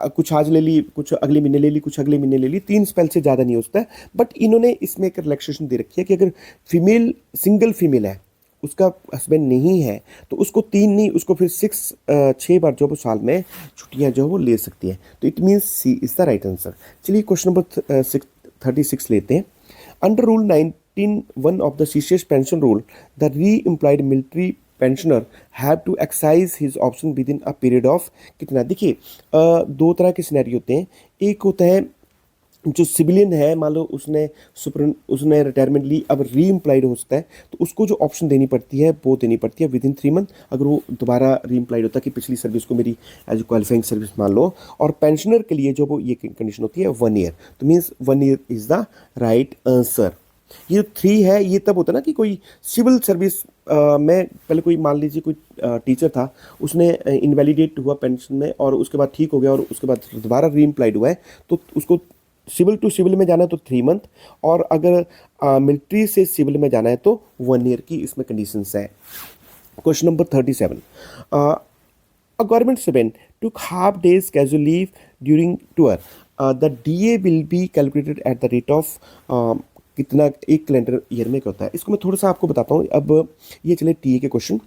कुछ आज ले ली, कुछ अगले महीने ले ली, कुछ अगले महीने ले ली, 3 स्पेल से ज़्यादा नहीं हो सकता है। बट इन्होंने इसमें एक रिलैक्सेशन दे रखी है कि अगर फीमेल सिंगल फीमेल है, उसका हस्बैंड नहीं है, तो उसको 3 नहीं, उसको फिर 6 बार जो वो साल में छुट्टियां जो वो ले सकती है। तो it means C is the right answer. चलिए क्वेश्चन नंबर 36 लेते हैं। Under rule 19(1) of the CCS pension rule, the re-employed military pensioner have to exercise his option within a period of कितना। देखिए दो तरह के सिनेरियो होते हैं। एक होता है जो सिविलियन है, मान लो उसने रिटायरमेंट ली, अब री एम्प्लॉयड हो सकता है, तो उसको जो ऑप्शन देनी पड़ती है वो देनी पड़ती है विद इन 3 मंथ, अगर वो दोबारा री एम्प्लॉयड होता है कि पिछली सर्विस को मेरी एज क्वालिफाइंग सर्विस मान लो। और पेंशनर के लिए जो वो ये कंडीशन होती है 1 ईयर, तो means 1 year is the right answer. ये जो 3 है ये तब होता है ना कि कोई सिविल सर्विस में पहले कोई मान लीजिए कोई टीचर था, उसने इनवैलिडेट हुआ पेंशन में और उसके बाद ठीक हो गया और उसके बाद दोबारा री एम्प्लॉयड हुआ है, तो उसको सिविल टू सिविल में जाना है तो 3 मंथ, और अगर मिलिट्री से सिविल में जाना है तो 1 ईयर की इसमें कंडीशंस है। Question number 37, a government servant took half days casual leave during tour. The DA will be calculated at the rate of कितना एक कैलेंडर ईयर में क्या होता है। इसको मैं थोड़ा सा आपको बताता हूँ। अब ये चले टीए के क्वेश्चन।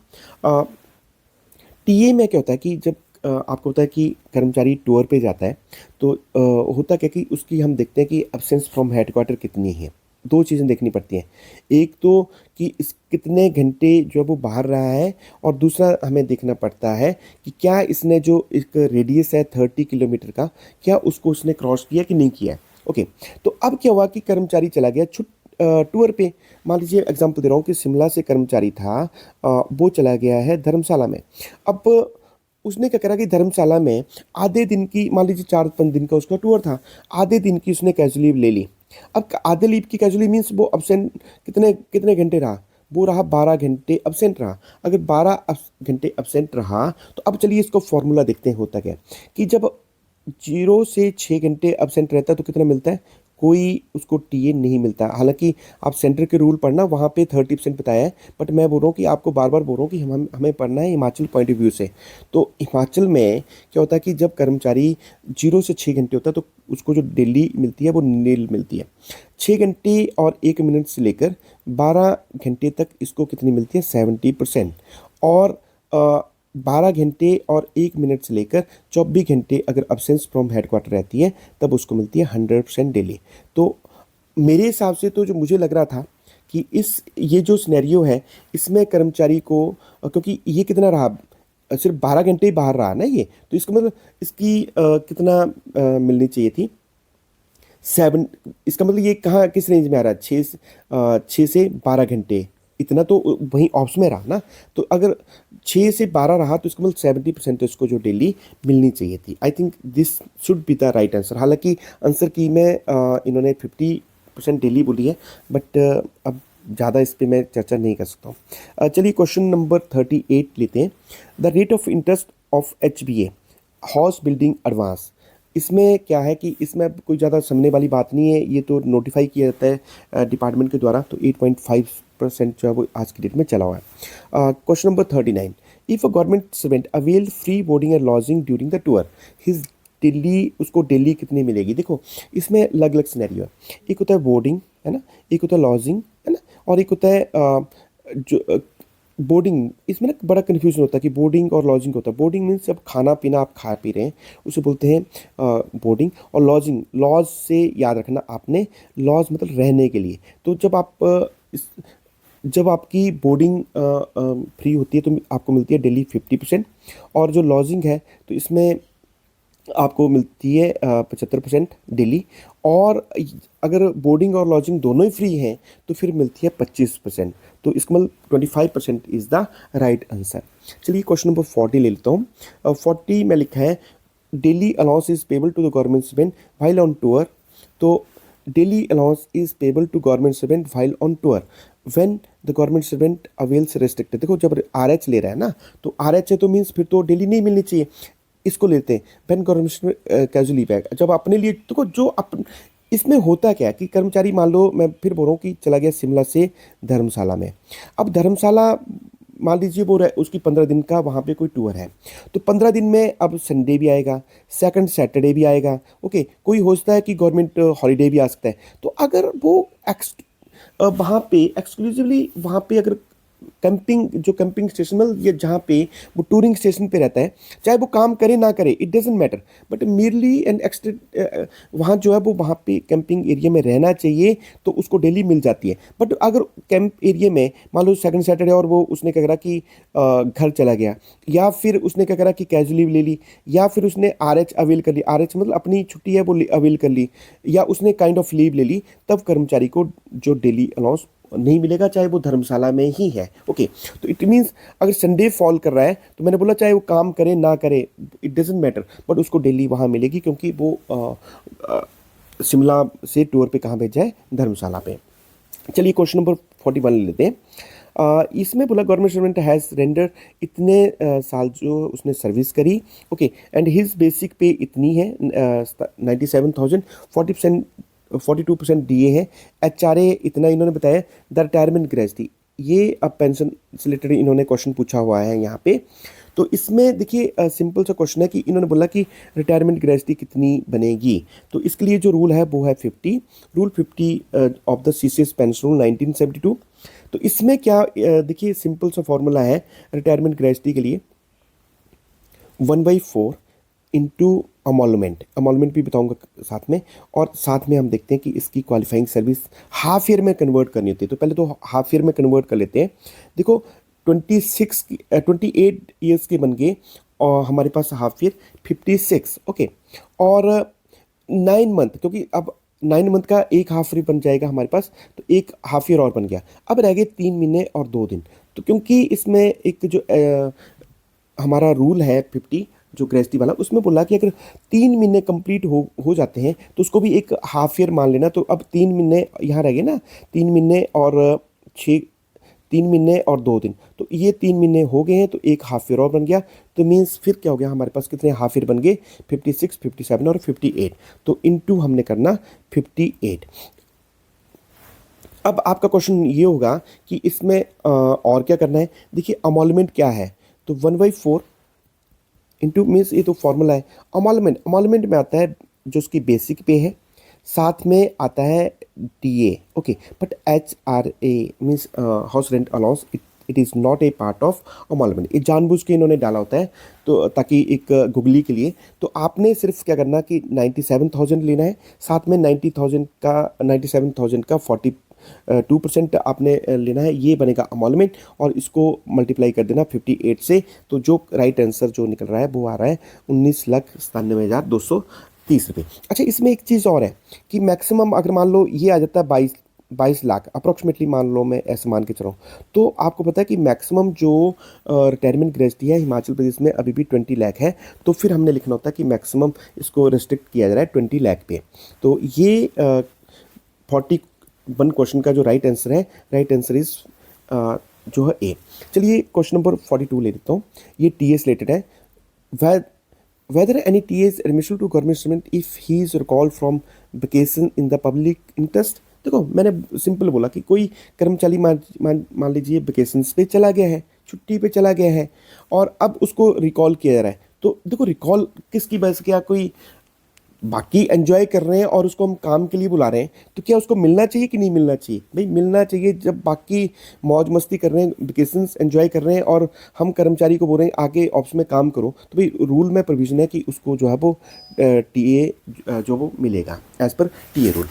टीए में क्या होता है कि जब आपको पता है कि कर्मचारी टूर पे जाता है तो होता क्या कि उसकी हम देखते हैं कि एब्सेंस फ्रॉम हेडक्वार्टर कितनी है। दो चीज़ें देखनी पड़ती हैं, एक तो कि इस कितने घंटे जो है वो बाहर रहा है, और दूसरा हमें देखना पड़ता है कि क्या इसने जो एक रेडियस है 30 किलोमीटर का, क्या उसको उसने क्रॉस किया कि नहीं किया है। ओके, तो अब क्या हुआ कि कर्मचारी चला गया टूर पे। मान लीजिए एग्जांपल दे रहा हूँ कि शिमला से कर्मचारी था, वो चला गया है धर्मशाला में। अब उसने क्या करा कि धर्मशाला में आधे दिन की, मान लीजिए 4-5 दिन का उसका टूर था, आधे दिन की उसने कैजुअल लीव ले ली। अब आधे लीव की कैजुअल लीव मीन्स वो अब्सेंट कितने कितने घंटे रहा, वो रहा 12 घंटे अब्सेंट रहा। अगर 12 घंटे अब्सेंट रहा तो अब चलिए इसको फॉर्मूला देखते हैं होता क्या है कि जब 0 से 6 घंटे अब्सेंट रहता है तो कितना मिलता है, कोई उसको टीए नहीं मिलता। हालांकि आप सेंटर के रूल पढ़ना, वहाँ पे 30% बताया है, बट मैं बोल रहा हूँ कि आपको बार बार बोल रहा हूँ कि हमें पढ़ना है हिमाचल पॉइंट ऑफ व्यू से। तो हिमाचल में क्या होता है कि जब कर्मचारी 0 से 6 घंटे होता है तो उसको जो डेली मिलती है वो नील मिलती है। 6 घंटे और 1 मिनट से लेकर 12 घंटे तक इसको कितनी मिलती है, 70%। और 12 घंटे और 1 मिनट से लेकर 24 घंटे अगर अब्सेंस फ्रॉम हेडक्वार्टर रहती है तब उसको मिलती है 100% डेली। तो मेरे हिसाब से तो जो मुझे लग रहा था कि ये जो सिनेरियो है इसमें कर्मचारी को, क्योंकि ये कितना रहा, सिर्फ 12 घंटे ही बाहर रहा ना ये, तो इसका मतलब इसकी कितना मिलनी चाहिए थी, 7। इसका मतलब ये कहाँ किस रेंज में आ रहा है, 6 से 12 घंटे, इतना तो वहीं ऑप्शन में रहा ना। तो अगर 6 से 12 रहा तो इसका मतलब 70% तो इसको जो डेली मिलनी चाहिए थी। I think this should be the right answer. हालांकि आंसर की में इन्होंने 50% डेली बोली है, बट अब ज़्यादा इस पर मैं चर्चा नहीं कर सकता हूँ। चलिए क्वेश्चन नंबर 38 लेते हैं। The rate of interest of HBA house building advance. इसमें क्या है कि इसमें कोई ज़्यादा समझने वाली बात नहीं है, ये तो नोटिफाई किया जाता है डिपार्टमेंट के द्वारा। तो 8.5% जो है वो आज की डेट में चला हुआ है। Question number 39, if a government servant avail free boarding and lodging during the tour, his daily, उसको डेली कितनी मिलेगी। देखो इसमें अलग अलग सिनेरियो है, एक होता है बोर्डिंग है ना, एक होता है लॉजिंग है ना, और एक होता है जो बोर्डिंग। इसमें ना बड़ा कन्फ्यूजन होता है कि बोर्डिंग और लॉजिंग होता है। बोर्डिंग मीन्स जब खाना पीना आप खा पी रहे हैं उसे बोलते हैं बोर्डिंग, और लॉजिंग, लॉज से याद रखना आपने, लॉज मतलब रहने के लिए। तो जब आप जब आपकी बोर्डिंग फ्री होती है तो आपको मिलती है डेली 50%, और जो लॉजिंग है तो इसमें आपको मिलती है 75% डेली, और अगर बोर्डिंग और लॉजिंग दोनों ही फ्री हैं तो फिर मिलती है 25%। तो इसका मतलब 25% इज़ द राइट आंसर। चलिए क्वेश्चन नंबर 40 ले लेता हूँ। 40 में लिखा है daily allowance is payable to the government servant while on tour. तो daily allowance is payable to government servant while on tour when the government servant avails restricted. देखो जब RH ले रहा है ना, तो RH है तो मीन्स फिर तो डेली नहीं मिलनी चाहिए। इसको लेते हैं व्हेन गवर्नमेंट कैजुअल लीव है, जब अपने लिए, देखो जो अपन, इसमें होता क्या है कि कर्मचारी, मान लो मैं फिर बोल रहा हूँ कि चला गया शिमला से धर्मशाला में। अब धर्मशाला मान लीजिए वो उसकी 15 दिन का वहाँ पे कोई टूर है, तो 15 दिन में अब संडे भी आएगा, सेकंड सैटरडे भी आएगा। ओके, कोई होता है कि गवर्नमेंट हॉलीडे भी आ सकता है। तो अगर वो वहाँ पे एक्सक्लूसिवली वहाँ पे अगर कैंपिंग जो कैंपिंग स्टेशन मतलब ये जहाँ पे वो टूरिंग स्टेशन पे रहता है, चाहे वो काम करे ना करे it doesn't matter, but merely and extend वहाँ जो है वो वहाँ पे कैंपिंग एरिया में रहना चाहिए, तो उसको डेली मिल जाती है। बट अगर कैंप एरिया में मान लो सेकंड सैटरडे और वो उसने क्या करा कि घर चला गया, या फिर उसने क्या करा कि कैजुअल लीव ले ली, या फिर उसने RH अवेल कर ली, RH मतलब अपनी छुट्टी है वो अवेल कर ली, या उसने काइंड ऑफ लीव ले ली, तब कर्मचारी को जो डेली अलाउंस नहीं मिलेगा, चाहे वो धर्मशाला में ही है। ओके, तो इट मीन्स अगर संडे फॉल कर रहा है तो मैंने बोला चाहे वो काम करे ना करे इट डजेंट मैटर, बट उसको डेली वहाँ मिलेगी, क्योंकि वो शिमला से टूर पे कहाँ भेजा है, धर्मशाला पे। चलिए क्वेश्चन नंबर 41 ले लेते हैं। इसमें बोला गवर्नमेंट सर्वेंट हैज़ रेंडर इतने साल जो उसने सर्विस करी, ओके, एंड हिज बेसिक पे इतनी है 97,000, 42% DA है, HRA इतना इन्होंने बताया, द रिटायरमेंट ग्रेजुटी, ये अब पेंशन से रिलेटेड इन्होंने क्वेश्चन पूछा हुआ है यहाँ पे। तो इसमें देखिए सिंपल सा क्वेश्चन है कि इन्होंने बोला कि रिटायरमेंट ग्रेजुटी कितनी बनेगी, तो इसके लिए जो रूल है वो है 50, rule 50 of the CCS pension rule 1972। तो इसमें क्या देखिए सिंपल सा फॉर्मूला है रिटायरमेंट ग्रेजुटी के लिए, 1/4 इंटू अमोलमेंट भी बताऊंगा साथ में, और साथ में हम देखते हैं कि इसकी क्वालिफाइंग सर्विस हाफ ईयर में कन्वर्ट करनी होती है। तो पहले तो हाफ ईयर में कन्वर्ट कर लेते हैं। देखो 28 ईयर्स के बन गए, और हमारे पास हाफ ईयर 56, ओके, और 9 मंथ, क्योंकि अब 9 मंथ का एक हाफ ईयर बन जाएगा हमारे पास, तो एक हाफ ईयर और बन गया। अब रह गए 3 महीने और 2 दिन। तो क्योंकि इसमें एक जो हमारा रूल है 50 जो ग्रेजुटी वाला, उसमें बोला कि अगर 3 महीने कंप्लीट हो जाते हैं तो उसको भी एक हाफ ईयर मान लेना। तो अब 3 महीने यहाँ रह गए ना, 3 महीने और 6, 3 महीने और 2 दिन, तो ये 3 महीने हो गए हैं, तो एक हाफ ईयर और बन गया। तो मीन्स फिर क्या हो गया हमारे पास, कितने हाफ ईयर बन गए, 56, 57 और 58, तो इनटू हमने करना 58। अब आपका क्वेश्चन ये होगा कि इसमें और क्या करना है। देखिए अमोलमेंट क्या है, तो 1/4 इंटू मीन्स ये तो फॉर्मूला है। अमोलमेंट में आता है जो उसकी बेसिक पे है, साथ में आता है DA, okay, but HRA means house rent allowance, it is not a part of emolument. ये जानबूझ के इन्होंने डाला होता है, तो ताकि एक गुगली के लिए। तो आपने सिर्फ क्या करना कि 97,000 लेना है, साथ में 97,000 का 42% आपने लेना है, ये बनेगा अमोलमेंट, और इसको मल्टीप्लाई कर देना 58 से। तो जो राइट आंसर जो निकल रहा है वो आ रहा है 19,97,230 रुपये। अच्छा, इसमें एक चीज़ और है कि मैक्सिमम अगर मान लो ये आ जाता है 22 लाख अप्रॉक्सीमेटली, मान लो मैं ऐसे मान के चलाऊँ, तो आपको पता है कि मैक्सिमम जो रिटायरमेंट ग्रेजुटी है हिमाचल प्रदेश में अभी भी 20 लाख है। तो फिर हमने लिखना होता है कि मैक्सिमम इसको रिस्ट्रिक्ट किया जा रहा है 20 लाख पे। तो ये 41 क्वेश्चन का जो राइट आंसर है, राइट आंसर इज जो है A। चलिए क्वेश्चन नंबर 42 ले लेता हूँ, ये TS रिलेटेड है। Whether any TA is admissible to government servant if he is recalled from vacation in the public interest। देखो मैंने सिंपल बोला कि कोई कर्मचारी मान लीजिए वेकेशंस पे चला गया है, छुट्टी पे चला गया है, और अब उसको रिकॉल किया जा रहा है। तो देखो रिकॉल किसकी वजह से, क्या कोई बाकी एंजॉय कर रहे हैं और उसको हम काम के लिए बुला रहे हैं, तो क्या उसको मिलना चाहिए कि नहीं मिलना चाहिए? भाई मिलना चाहिए। जब बाकी मौज मस्ती कर रहे हैं, वेकेशंस एंजॉय कर रहे हैं, और हम कर्मचारी को बोल रहे हैं आगे ऑफिस में काम करो, तो भाई रूल में प्रोविजन है कि उसको जो है वो TA जो वो मिलेगा एज पर TA रूल।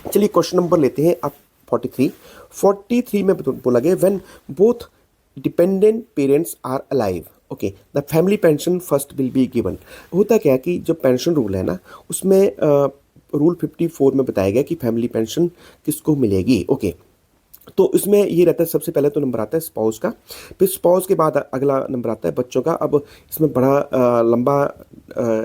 चलिए क्वेश्चन नंबर लेते हैं अब 43 में बोला गया when both dependent parents are alive, okay, the family pension first will be given. होता क्या है कि जो पेंशन रूल है ना, उसमें रूल 54 में बताया गया कि फैमिली पेंशन किसको मिलेगी, ओके। तो इसमें ये रहता है, सबसे पहले तो नंबर आता है स्पाउस का, फिर स्पाउस के बाद अगला नंबर आता है बच्चों का। अब इसमें बड़ा लंबा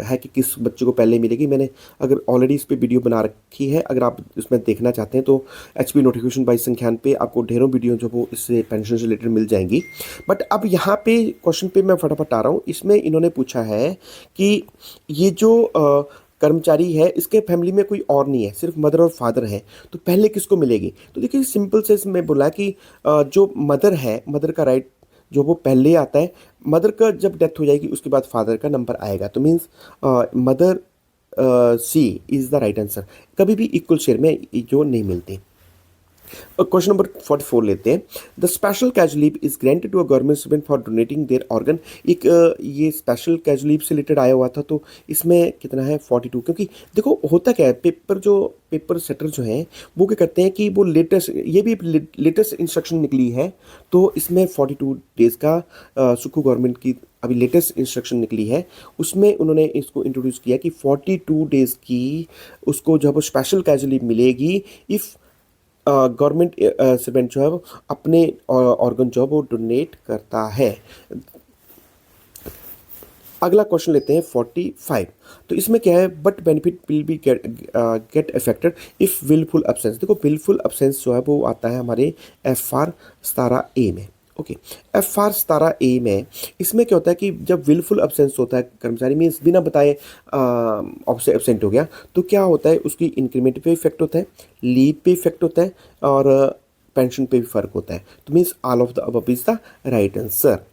है कि किस बच्चे को पहले मिलेगी। मैंने अगर ऑलरेडी इस पर वीडियो बना रखी है, अगर आप इसमें देखना चाहते हैं तो HP नोटिफिकेशन बाई संख्यान पे आपको ढेरों वीडियो जो वो इससे पेंशन से रिलेटेड मिल जाएंगी। बट अब यहाँ पे क्वेश्चन पे मैं फटाफट आ रहा हूँ। इसमें इन्होंने पूछा है कि ये जो कर्मचारी है इसके फैमिली में कोई और नहीं है, सिर्फ मदर और फादर है, तो पहले किसको मिलेगी? तो देखिए सिंपल से इसमें बोला कि जो मदर है, मदर का राइट जो वो पहले आता है। मदर का जब डेथ हो जाएगी उसके बाद फादर का नंबर आएगा, तो means mother C is the right answer. कभी भी इक्वल शेयर में जो नहीं मिलती। क्वेश्चन नंबर 44 लेते हैं। The special casual leave is granted to a government servant for donating their organ. एक ये स्पेशल कैजुअल लीव से रिलेटेड आया हुआ था, तो इसमें कितना है 42, क्योंकि देखो होता क्या है, पेपर सेटर जो हैं वो क्या करते हैं कि वो लेटेस्ट, ये भी लेटेस्ट इंस्ट्रक्शन निकली है, तो इसमें 42 डेज का सुखू गवर्नमेंट की अभी लेटेस्ट इंस्ट्रक्शन निकली है, उसमें उन्होंने इसको इंट्रोड्यूस किया कि 42 डेज की उसको जब स्पेशल कैजुअल लीव मिलेगी इफ़ गवर्नमेंट सर्वेंट जो है वो अपने ऑर्गन जो है वो डोनेट करता है। अगला क्वेश्चन लेते हैं 45। तो इसमें क्या है, but benefit will be get affected if wilful absence. देखो विलफुल एब्सेंस जो है वो आता है हमारे एफ आर 17A में। ओके, एफ आर 17A में इसमें क्या होता है कि जब विलफुल एब्सेंस होता है कर्मचारी मीन्स बिना बताए एब्सेंट हो गया, तो क्या होता है उसकी इंक्रीमेंट पे इफेक्ट होता है, लीव पे इफेक्ट होता है और पेंशन पे भी फर्क होता है। तो means all of the above is the right answer.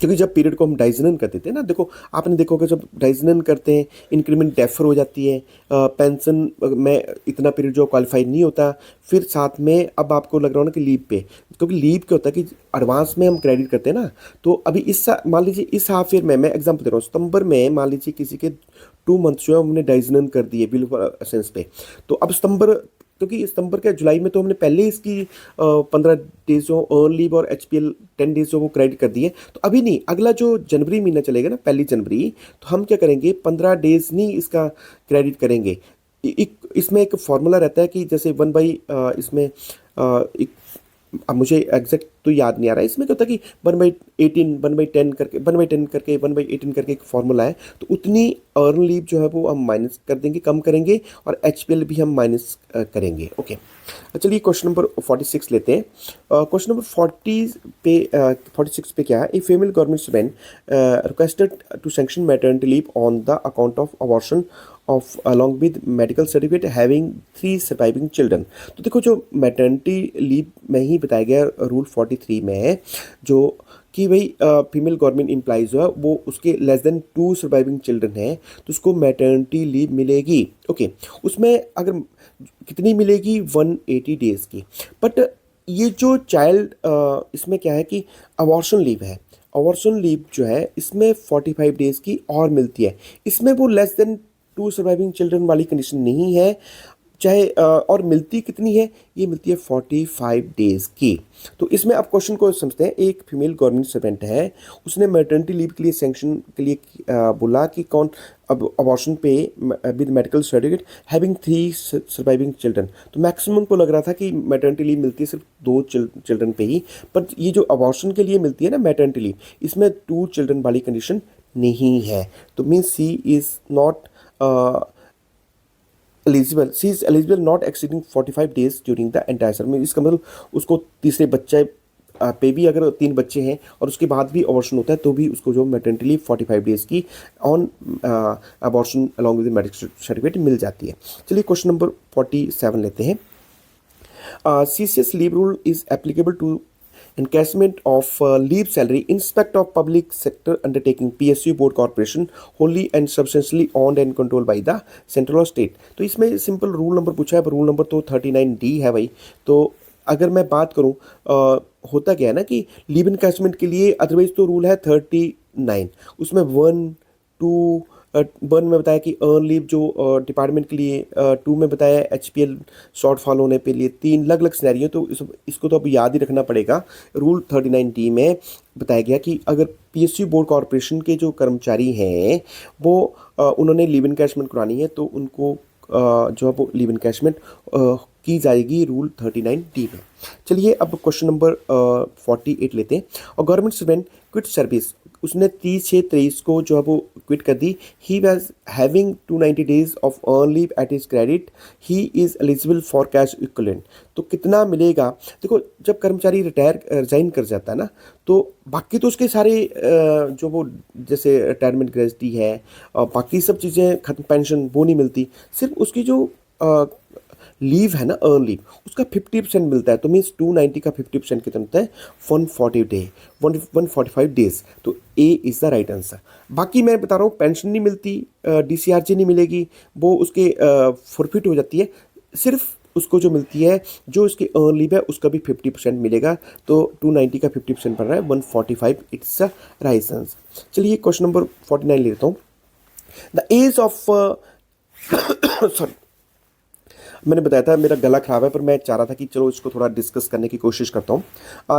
क्योंकि जब पीरियड को हम डाइजनन कर देते हैं ना, देखो आपने देखोगे जब डाइजनन करते हैं इंक्रीमेंट डेफर हो जाती है, पेंशन में इतना पीरियड जो क्वालिफाई नहीं होता, फिर साथ में अब आपको लग रहा हो ना कि लीव पे, क्योंकि लीव क्या होता है कि एडवांस में हम क्रेडिट करते हैं ना, तो अभी मान लीजिए इस हाफ ईयर में, मैं एग्जाम्पल दे रहा हूँ, सितंबर में मान लीजिए किसी के 2 मंथ जो है हमने डाइजनन कर दिए बिल असेंस पे, तो अब सितंबर, क्योंकि सितंबर के जुलाई में तो हमने पहले ही इसकी 15 डेज जो अर्न लीव और HPL 10 डेज जो वो क्रेडिट कर दिए, तो अभी नहीं, अगला जो जनवरी महीना चलेगा ना 1 जनवरी, तो हम क्या करेंगे 15 डेज नहीं इसका क्रेडिट करेंगे। इसमें एक फॉर्मूला रहता है कि जैसे 1/, इसमें एक, अब मुझे एग्जैक्ट तो याद नहीं आ रहा है, इसमें क्या होता है कि 1/18, 1/10 करके, 1/10 करके, 1/18 करके एक फॉर्मूला है, तो उतनी अर्न लीव जो है वो हम माइनस कर देंगे, कम करेंगे, और HPL भी हम माइनस करेंगे। ओके, चलिए क्वेश्चन नंबर 46 लेते हैं। क्वेश्चन नंबर 46 पे क्या है, a female government student requested to sanction maternity leave on the account of abortion of along with medical certificate having 3 surviving children. तो देखो जो मैटरनिटी लीव में ही बताया गया रूल 43 में है, जो कि भाई फीमेल गवर्नमेंट एम्प्लॉइज जो है वो उसके लेस देन 2 सर्वाइविंग चिल्ड्रन है, तो उसको मैटरनिटी लीव मिलेगी। ओके, उसमें अगर कितनी मिलेगी 180 डेज की, बट ये जो चाइल्ड इसमें क्या है कि अबॉर्शन लीव है, अबॉर्शन लीव जो है इसमें 45 डेज की और मिलती है, इसमें वो लेस देन 2 सर्वाइविंग चिल्ड्रन वाली कंडीशन नहीं है, चाहे और मिलती कितनी है, ये मिलती है 45 डेज की। तो इसमें आप क्वेश्चन को समझते हैं, एक फीमेल गवर्नमेंट सर्वेंट है, उसने मैटरनिटी लीव के लिए सैंक्शन के लिए बोला कि कौन अब अबॉर्शन पे with medical certificate having 3 surviving children, तो मैक्सिमम को लग रहा था कि मैटरनिटी लीव मिलती है सिर्फ 2 चिल्ड्रन पे ही, पर ये जो अबॉर्शन के लिए मिलती है ना मैटरनिटी लीव, इसमें 2 चिल्ड्रन वाली कंडीशन नहीं है, तो means C is not eligible, C is eligible not exceeding 45 days during the entire service में। इसका मतलब उसको तीसरे बच्चे पे भी अगर 3 बच्चे हैं और उसके बाद भी अबॉर्शन होता है, तो भी उसको जो मैटरनिटी लीव 45 डेज की on abortion along with medical certificate मिल जाती है। चलिए क्वेश्चन नंबर 47 लेते हैं। CCS leave rule is applicable to encashment of leave salary in respect of public sector undertaking PSU board corporation wholly and substantially owned and controlled by the central or state। तो इसमें simple rule number पूछा है, पर rule number तो 39D है भाई। तो अगर मैं बात करूं, होता क्या है ना कि लीव इनकैशमेंट के लिए अदरवाइज तो रूल है 39, उसमें 1 में बताया कि अर्न लीव जो डिपार्टमेंट के लिए, 2 में बताया HPL शॉर्टफॉल होने पे लिए, 3 अलग अलग सिनेरियो, तो इसको तो अब याद ही रखना पड़ेगा। रूल 39D में बताया गया कि अगर PSU बोर्ड कॉरपोरेशन के जो कर्मचारी हैं वो उन्होंने लीव इनकैशमेंट करानी है, तो उनको जो है वो लीव इनकैशमेंट की जाएगी रूल 39D में। चलिए अब क्वेश्चन नंबर 48 लेते हैं। और गवर्नमेंट सर्वेंट क्विट सर्विस, उसने 30/6/23 को जो है वो क्विट कर दी। He was having 290 days of earn leave at his credit, he is eligible for cash equivalent. तो कितना मिलेगा, देखो जब कर्मचारी रिजाइन कर जाता है ना, तो बाकी तो उसके सारे जो वो जैसे रिटायरमेंट ग्रेजुटी है और बाकी सब चीज़ें खत्म, पेंशन वो नहीं मिलती, सिर्फ उसकी जो लीव है ना अर्न लीव, उसका 50% मिलता है, तो मीन्स 290 का 50% कितना होता है 145 डेज। तो ए इज़ द राइट आंसर। बाकी मैं बता रहा हूँ पेंशन नहीं मिलती, DCRG नहीं मिलेगी, वो उसके फॉरफिट हो जाती है, सिर्फ उसको जो मिलती है, जो इसकी अर्न लीव है उसका भी 50% मिलेगा। तो 290 का 50% बन रहा है 145। It's a right answer. चलिए क्वेश्चन नंबर 49 ले लेता हूँ। द एज ऑफ सॉरी, मैंने बताया था मेरा गला खराब है, पर मैं चाह रहा था कि चलो इसको थोड़ा डिस्कस करने की कोशिश करता हूँ।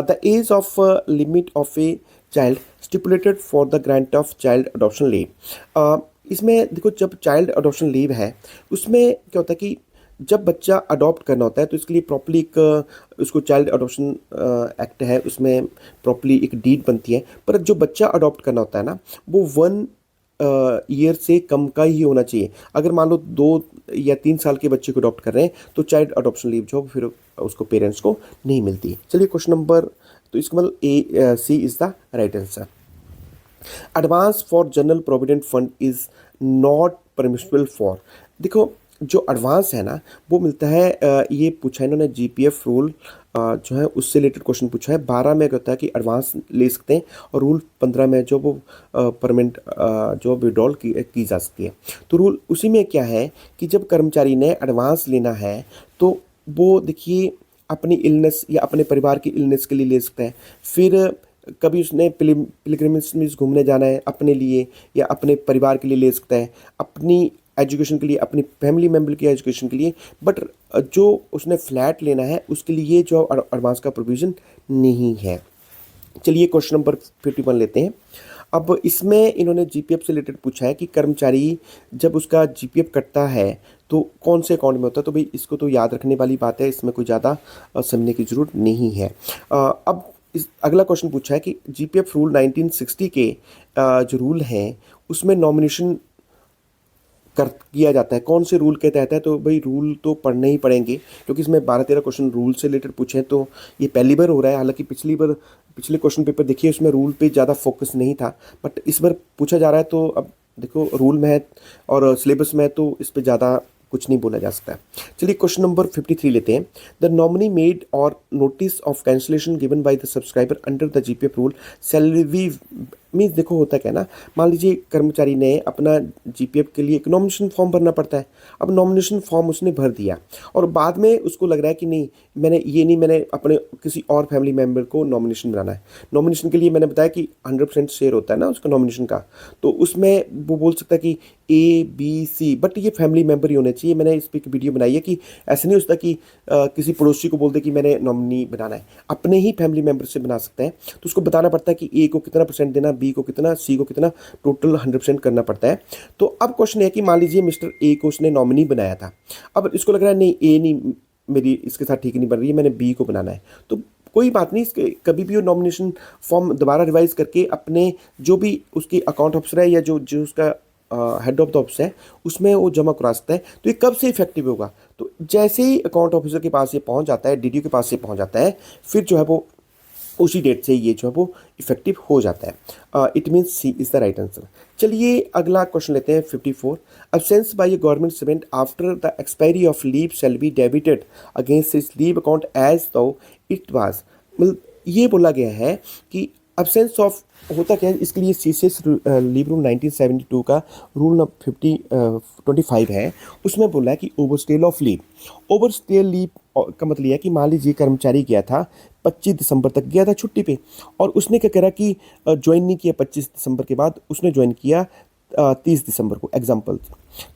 The age of limit of a child stipulated for the grant of child adoption leave. इसमें देखो, जब चाइल्ड अडॉप्शन लीव है उसमें क्या होता है कि जब बच्चा अडॉप्ट करना होता है तो इसके लिए प्रॉपरली एक उसको चाइल्ड अडॉप्शन एक्ट है, उसमें प्रॉपरली एक डीड बनती है। पर जो बच्चा अडॉप्ट करना होता है ना, वो 1 ईयर से कम का ही होना चाहिए। अगर मान लो 2 या 3 साल के बच्चे को अडॉप्ट कर रहे हैं तो चाइल्ड अडॉप्शन लीव जो फिर उसको पेरेंट्स को नहीं मिलती। चलिए क्वेश्चन नंबर, तो इसका मतलब A C is the right answer. Advance for general provident fund is not permissible for. देखो, जो एडवांस है ना वो मिलता है, ये पूछा है इन्होंने जीपीएफ रूल जो है उससे रिलेटेड क्वेश्चन पूछा है। 12 में क्या होता है कि एडवांस ले सकते हैं, और रूल 15 में जो वो परमानेंट जो विड्रॉल की जा सकती है। तो रूल उसी में क्या है कि जब कर्मचारी ने एडवांस लेना है तो वो देखिए अपनी इलनेस या अपने परिवार की इलनेस के लिए ले सकता है। फिर कभी उसने पिलग्रिमेज में घूमने जाना है अपने लिए या अपने परिवार के लिए ले सकता है, अपनी एजुकेशन के लिए, अपनी फैमिली मेम्बर की एजुकेशन के लिए। बट जो उसने फ्लैट लेना है उसके लिए जो एडवांस का प्रोविज़न नहीं है। चलिए क्वेश्चन नंबर 51 लेते हैं। अब इसमें इन्होंने जीपीएफ से रिलेटेड पूछा है कि कर्मचारी जब उसका जीपीएफ कटता है तो कौन से अकाउंट में होता है। तो भाई इसको तो याद रखने वाली बात है, इसमें कोई ज़्यादा समझने की ज़रूरत नहीं है। अब इस अगला क्वेश्चन पूछा है कि जीपीएफ रूल 1960 के जो रूल हैं उसमें नॉमिनेशन कर किया जाता है, कौन से रूल के तहत है। तो भाई रूल तो पढ़ने ही पड़ेंगे क्योंकि इसमें 12-13 क्वेश्चन रूल से रिलेटेड पूछे हैं। तो ये पहली बार हो रहा है, हालांकि पिछले क्वेश्चन पेपर देखिए उसमें रूल पे ज़्यादा फोकस नहीं था, बट इस बार पूछा जा रहा है। तो अब देखो रूल में है और सिलेबस में है तो इस पर ज़्यादा कुछ नहीं बोला जा सकता है। चलिए क्वेश्चन नंबर 53 लेते हैं। द नॉमिनी मेड और notice of cancellation given by the subscriber under the GPF rule salary means, देखो होता क्या है ना, मान लीजिए कर्मचारी ने अपना जीपीएफ के लिए एक नॉमिनेशन फॉर्म भरना पड़ता है। अब नॉमिनेशन फॉर्म उसने भर दिया और बाद में उसको लग रहा है कि नहीं, मैंने अपने किसी और फैमिली मेम्बर को नॉमिनेशन बनाना है। नॉमिनेशन के लिए मैंने बताया कि 100% शेयर होता है ना उसका नॉमिनेशन का, तो उसमें वो बोल सकता है कि ए बी सी, बट ये फैमिली मेम्बर ही होने चाहिए। मैंने इस पर एक वीडियो बनाई है कि ऐसा नहीं हो सकता कि किसी पड़ोसी को बोल दे कि मैंने नॉमिनी बनाना है, अपने ही फैमिली मेम्बर से बना सकते हैं। तो उसको बताना पड़ता है कि ए को कितना % देना, बी को कितना, सी को कितना, टोटल 100% करना पड़ता है। तो अब क्वेश्चन है कि मान लीजिए मिस्टर ए को उसने नॉमिनी बनाया था, अब इसको लग रहा है नहीं ए नहीं, मेरी इसके साथ ठीक नहीं बन रही है, मैंने बी को बनाना है। तो कोई बात नहीं, इसके कभी भी वो नॉमिनेशन फॉर्म दोबारा रिवाइज करके अपने जो भी उसकी अकाउंट ऑफिसर है या जो जो उसका हेड ऑफ द ऑफिस है उसमें वो जमा करा सकता है। तो ये कब से इफेक्टिव होगा, तो जैसे ही अकाउंट ऑफिसर के पास ये पहुंच जाता है, डीडीओ के पास ये पहुंच जाता है, फिर जो है वो उसी डेट से ये जो है वो इफेक्टिव हो जाता है। It means C is the right answer. चलिए अगला क्वेश्चन लेते हैं 54। Absence by a government servant after the expiry of leave shall be debited against his leave account as though it was. मतलब ये बोला गया है कि अब्सेंस ऑफ होता क्या है, इसके लिए सीसीएस लीव रूल 1972 का रूल नंबर 25 है, उसमें बोला है कि overstay of leave. Overstay leave का मतलब यह है कि मान लीजिए कर्मचारी गया था 25 दिसंबर तक गया था छुट्टी पे, और उसने क्या करा कि ज्वाइन नहीं किया 25 दिसंबर के बाद, उसने ज्वाइन किया 30 दिसंबर को एग्जाम्पल।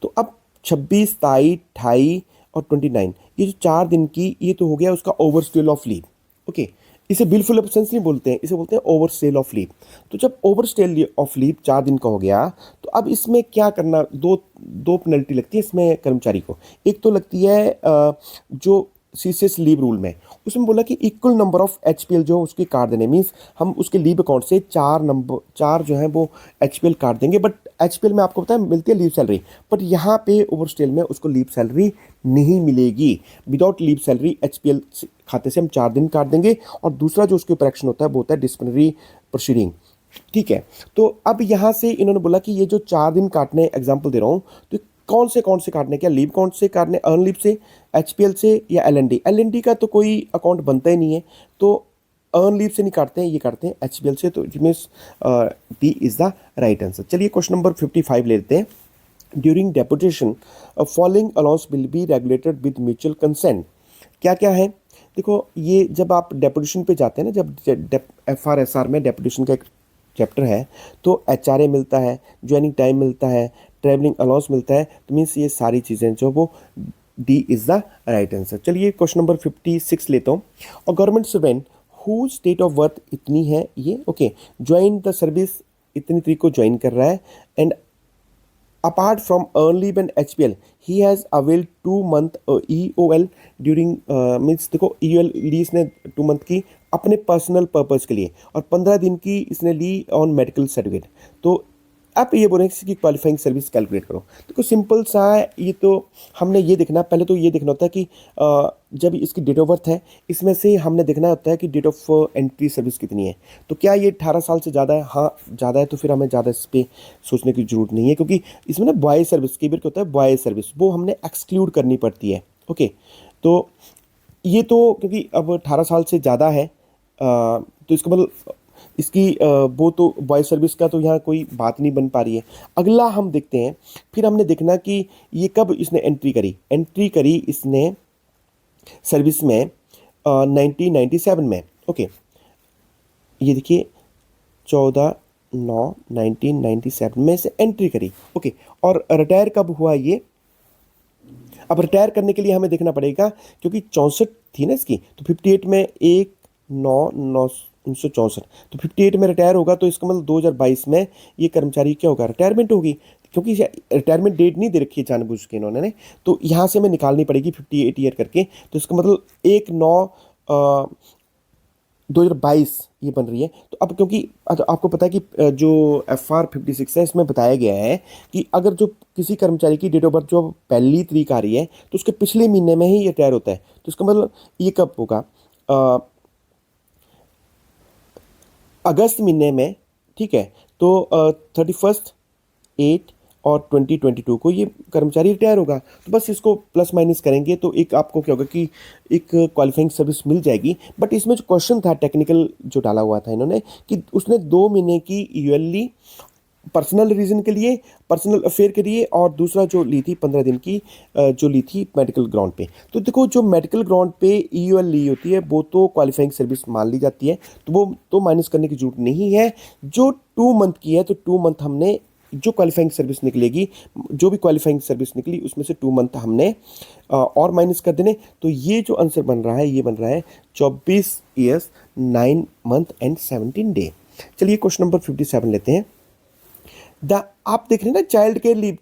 तो अब 26, 27, 28 और 29 ये जो 4 दिन की, ये तो हो गया उसका ओवरस्टे ऑफ लीव। ओके, इसे बिलफुल एब्सेंस नहीं बोलते हैं, इसे बोलते हैं ओवरस्टे ऑफ लीव। तो जब ओवरस्टे ऑफ लीव 4 दिन का हो गया तो अब इसमें क्या करना, दो पेनल्टी लगती है इसमें कर्मचारी को। एक तो लगती है जो सीसीएस लीव रूल में, उसमें बोला कि इक्वल नंबर ऑफ एचपीएल जो उसके काट देने, मीन्स हम उसके लीव अकाउंट से 4 जो है वो एचपीएल काट देंगे। बट एचपीएल में आपको पता है मिलती है लीव सैलरी, बट यहाँ पे ओवरस्टेल में उसको लीव सैलरी नहीं मिलेगी। विदाउट लीव सैलरी एचपीएल खाते से हम 4 दिन काट देंगे, और दूसरा जो उसके ऊपर एक्शन होता है वो होता है डिसिप्लिनरी प्रोसीडिंग। ठीक है, तो अब यहाँ से इन्होंने बोला कि ये जो 4 दिन काटने, एग्जाम्पल दे रहा हूँ, तो कौन से काटने, क्या लीव अकाउंट से काटने, अर्न लीव से, एचपीएल से या एलएनडी। एलएनडी का तो कोई अकाउंट बनता ही नहीं है, तो अर्न लीव से नहीं काटते हैं, ये काटते हैं एचपीएल से। तो means D is the right answer. चलिए क्वेश्चन नंबर 55 लेते हैं। During deputation following allowance will be regulated with mutual consent. क्या क्या है, देखो ये जब आप डेपुटेशन पे जाते हैं ना, जब FRSR में डेपुटेशन का एक चैप्टर है, तो HRA मिलता है, ज्वाइनिंग टाइम मिलता है, ट्रैवलिंग अलाउंस मिलता है, तो मीन्स ये सारी चीज़ें जो वो D is the right answer. चलिए क्वेश्चन नंबर 56 लेता हूँ। और government servant whose date of birth इतनी है ये, ओके, ज्वाइन द सर्विस इतनी तारीख को ज्वाइन कर रहा है, and apart from earn leave and HPL he has availed 2 month EOL during means देखो EOL ली इसने 2 month की अपने पर्सनल पर्पज़ के लिए, और 15 दिन की इसने ली ऑन मेडिकल सर्टिफिकेट। तो आप ये बोल रहे हैं कि क्वालिफाइंग सर्विस कैलकुलेट करो, देखो सिंपल सा है ये। तो हमने ये देखना, पहले तो ये देखना होता है कि जब इसकी डेट ऑफ बर्थ है, इसमें से हमने देखना होता है कि डेट ऑफ एंट्री सर्विस कितनी है। तो क्या ये 18 साल से ज़्यादा है? हाँ ज़्यादा है, तो फिर हमें ज़्यादा इस पर सोचने की ज़रूरत नहीं है, क्योंकि इसमें ना बॉय सर्विस कई बार क्या होता है, बॉय सर्विस वो हमने एक्सक्लूड करनी पड़ती है। ओके, तो ये तो क्योंकि अब 18 साल से ज़्यादा है, तो इसका मतलब इसकी वो तो बॉय सर्विस का तो यहाँ कोई बात नहीं बन पा रही है। अगला हम देखते हैं, फिर हमने देखना कि ये कब इसने एंट्री करी इसने सर्विस में 1997 में। ओके, ये देखिए 14/9/1997 में से एंट्री करी। ओके, और रिटायर कब हुआ ये? अब रिटायर करने के लिए हमें देखना पड़ेगा, क्योंकि 64 थी ना इसकी, तो 58 में 1/9/1964, तो 58 में रिटायर होगा, तो इसका मतलब 2022 में ये कर्मचारी क्या होगा, रिटायरमेंट होगी। क्योंकि रिटायरमेंट डेट नहीं दे रखी है जानबूझ के इन्होंने, तो यहाँ से हमें निकालनी पड़ेगी 58 ईयर करके, तो इसका मतलब 1/9/2022 ये बन रही है। तो अब क्योंकि आपको पता है कि जो FR56 है इसमें बताया गया है कि अगर जो किसी कर्मचारी की डेट ऑफ बर्थ जो पहली तारीख आ रही है, तो उसके पिछले महीने में ही रिटायर होता है। तो इसका मतलब ये कब होगा, अगस्त महीने में, ठीक है। तो 31/8 और 2022 को ये कर्मचारी रिटायर होगा। तो बस इसको प्लस माइनस करेंगे तो एक आपको क्या होगा कि एक क्वालिफाइंग सर्विस मिल जाएगी। बट इसमें जो क्वेश्चन था टेक्निकल जो डाला हुआ था इन्होंने, कि उसने 2 महीने की ईएल ली पर्सनल रीज़न के लिए, पर्सनल अफेयर के लिए, और दूसरा जो ली थी 15 दिन की जो ली थी मेडिकल ग्राउंड पे। तो देखो जो मेडिकल ग्राउंड पे ईयूएल ली होती है वो तो क्वालिफाइंग सर्विस मान ली जाती है, तो वो तो माइनस करने की जरूरत नहीं है। जो 2 मंथ की है तो 2 मंथ हमने जो क्वालिफाइंग सर्विस निकलेगी, जो भी क्वालिफाइंग सर्विस निकली उसमें से 2 मंथ हमने और माइनस कर देने। तो ये जो आंसर बन रहा है ये बन रहा है 24 ईयर्स 9 मंथ एंड 17 डे। चलिए क्वेश्चन नंबर 57 लेते हैं। आप देख रहे हैं ना चाइल्ड केयर लीव,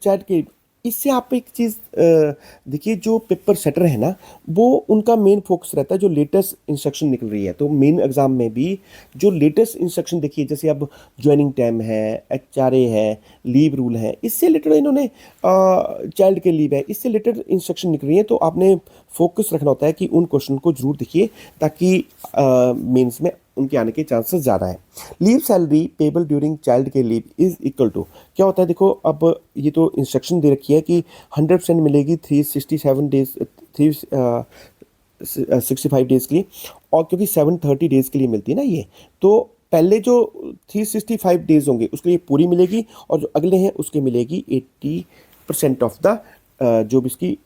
इससे आप एक चीज़ देखिए, जो पेपर सेटर है ना वो उनका मेन फोकस रहता है जो लेटेस्ट इंस्ट्रक्शन निकल रही है। तो मेन एग्जाम में भी जो लेटेस्ट इंस्ट्रक्शन देखिए, जैसे अब ज्वाइनिंग टाइम है, HRA है, लीव रूल है, इससे रिलेटेड इन्होंने चाइल्ड केयर लीव है, इससे रिलेटेड इंस्ट्रक्शन निकल रही है। तो आपने फोकस रखना होता है कि उन क्वेश्चन को जरूर देखिए, ताकि मेंस में उनके आने के चांसेस ज़्यादा है। Leave salary payable during child care leave is equal to, क्या होता है देखो, अब ये तो इंस्ट्रक्शन दे रखी है कि 100% मिलेगी 367 डेज 365 डेज़ के लिए, और क्योंकि 730 डेज़ के लिए मिलती है ना ये, तो पहले जो 365 डेज़ होंगे उसके लिए पूरी मिलेगी, और जो अगले हैं उसके मिलेगी 80% ऑफ द जो भी इसकी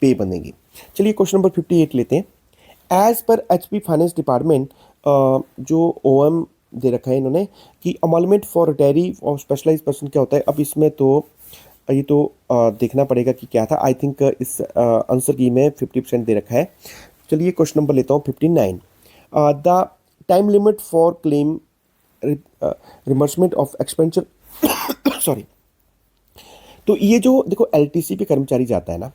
पे बनेगी। चलिए क्वेश्चन नंबर 58 लेते हैं। As per HP finance department, जो OM दे रखा है इन्होंने कि अमॉलमेंट फॉर रिटायरी और स्पेशलाइज पर्सन क्या होता है। अब इसमें तो ये तो देखना पड़ेगा कि क्या था। आई थिंक इस आंसर की में 50% दे रखा है। चलिए क्वेश्चन नंबर लेता हूँ 59। The time limit for claim reimbursement of expenditure sorry. तो ये जो देखो LTC पे कर्मचारी जाता है ना,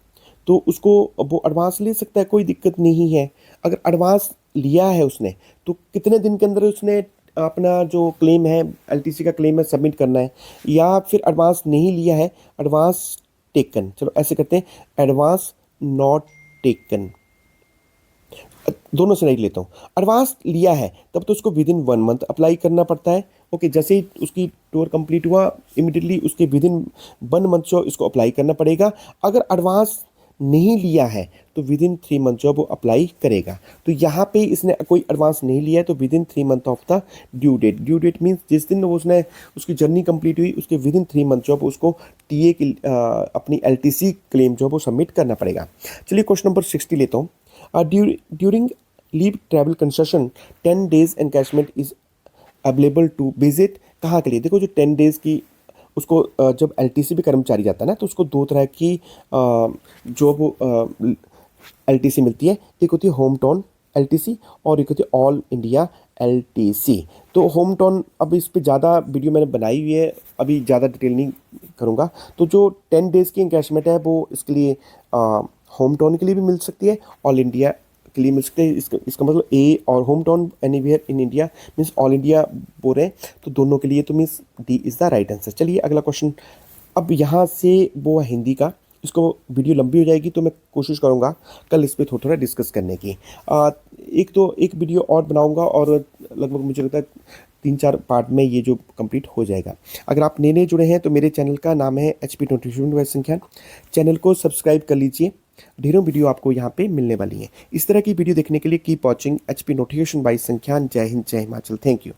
तो उसको वो एडवांस ले सकता है, कोई दिक्कत नहीं है। अगर एडवांस लिया है उसने, तो कितने दिन के अंदर उसने अपना जो क्लेम है LTC का क्लेम है सबमिट करना है, या फिर एडवांस नहीं लिया है, एडवांस टेकन, चलो ऐसे करते हैं, एडवांस नॉट टेकन, दोनों से नहीं लेता हूँ। एडवांस लिया है तब तो उसको विद इन 1 मंथ अप्लाई करना पड़ता है। ओके, जैसे ही उसकी टूर कंप्लीट हुआ इमिडिएटली उसके विद इन 1 मंथ जो इसको अप्लाई करना पड़ेगा। अगर एडवांस नहीं लिया है तो विद इन 3 मंथ जो वो अप्लाई करेगा। तो यहाँ पे इसने कोई एडवांस नहीं लिया है, तो with in 3 month of the due that means जिस दिन वो उसने उसकी जर्नी कंप्लीट हुई उसके विद इन 3 मंथ जो उसको TA की अपनी LTC क्लेम जो वो सबमिट करना पड़ेगा। चलिए क्वेश्चन नंबर 60 लेता हूँ। During leave travel concession 10 days encashment is available to visit कहाँ के लिए। देखो जो 10 डेज की उसको जब एलटीसी भी कर्मचारी जाता है ना तो उसको दो तरह की जो वो एलटीसी मिलती है। एक होती है होम टाउन एलटीसी और एक होती है ऑल इंडिया एलटीसी। तो होम टाउन अब इस पे ज़्यादा वीडियो मैंने बनाई हुई है, अभी ज़्यादा डिटेल नहीं करूँगा। तो जो 10 डेज़ की एंगेजमेंट है वो इसके लिए होम टाउन के लिए भी मिल सकती है, ऑल इंडिया के लिए मिल सकती है। इसका मतलब ए और home town anywhere in India means all India बोल रहे हैं, तो दोनों के लिए तो means D is the right answer. चलिए अगला क्वेश्चन। अब यहाँ से वो है हिंदी का, इसको वीडियो लंबी हो जाएगी तो मैं कोशिश करूँगा कल इस पर थोड़ा थोड़ा डिस्कस करने की। एक वीडियो और बनाऊँगा और लगभग मुझे लगता है 3-4 पार्ट में ये जो कंप्लीट हो जाएगा। अगर आप नए नए जुड़े हैं तो मेरे चैनल का नाम है HP नोटिफिकेशन बाय संख्यान। चैनल को सब्सक्राइब कर लीजिए, ढेरों वीडियो आपको यहाँ पे मिलने वाली है। इस तरह की वीडियो देखने के लिए keep watching HP notification by Sankhyan. जय हिंद, जय हिमाचल, थैंक यू।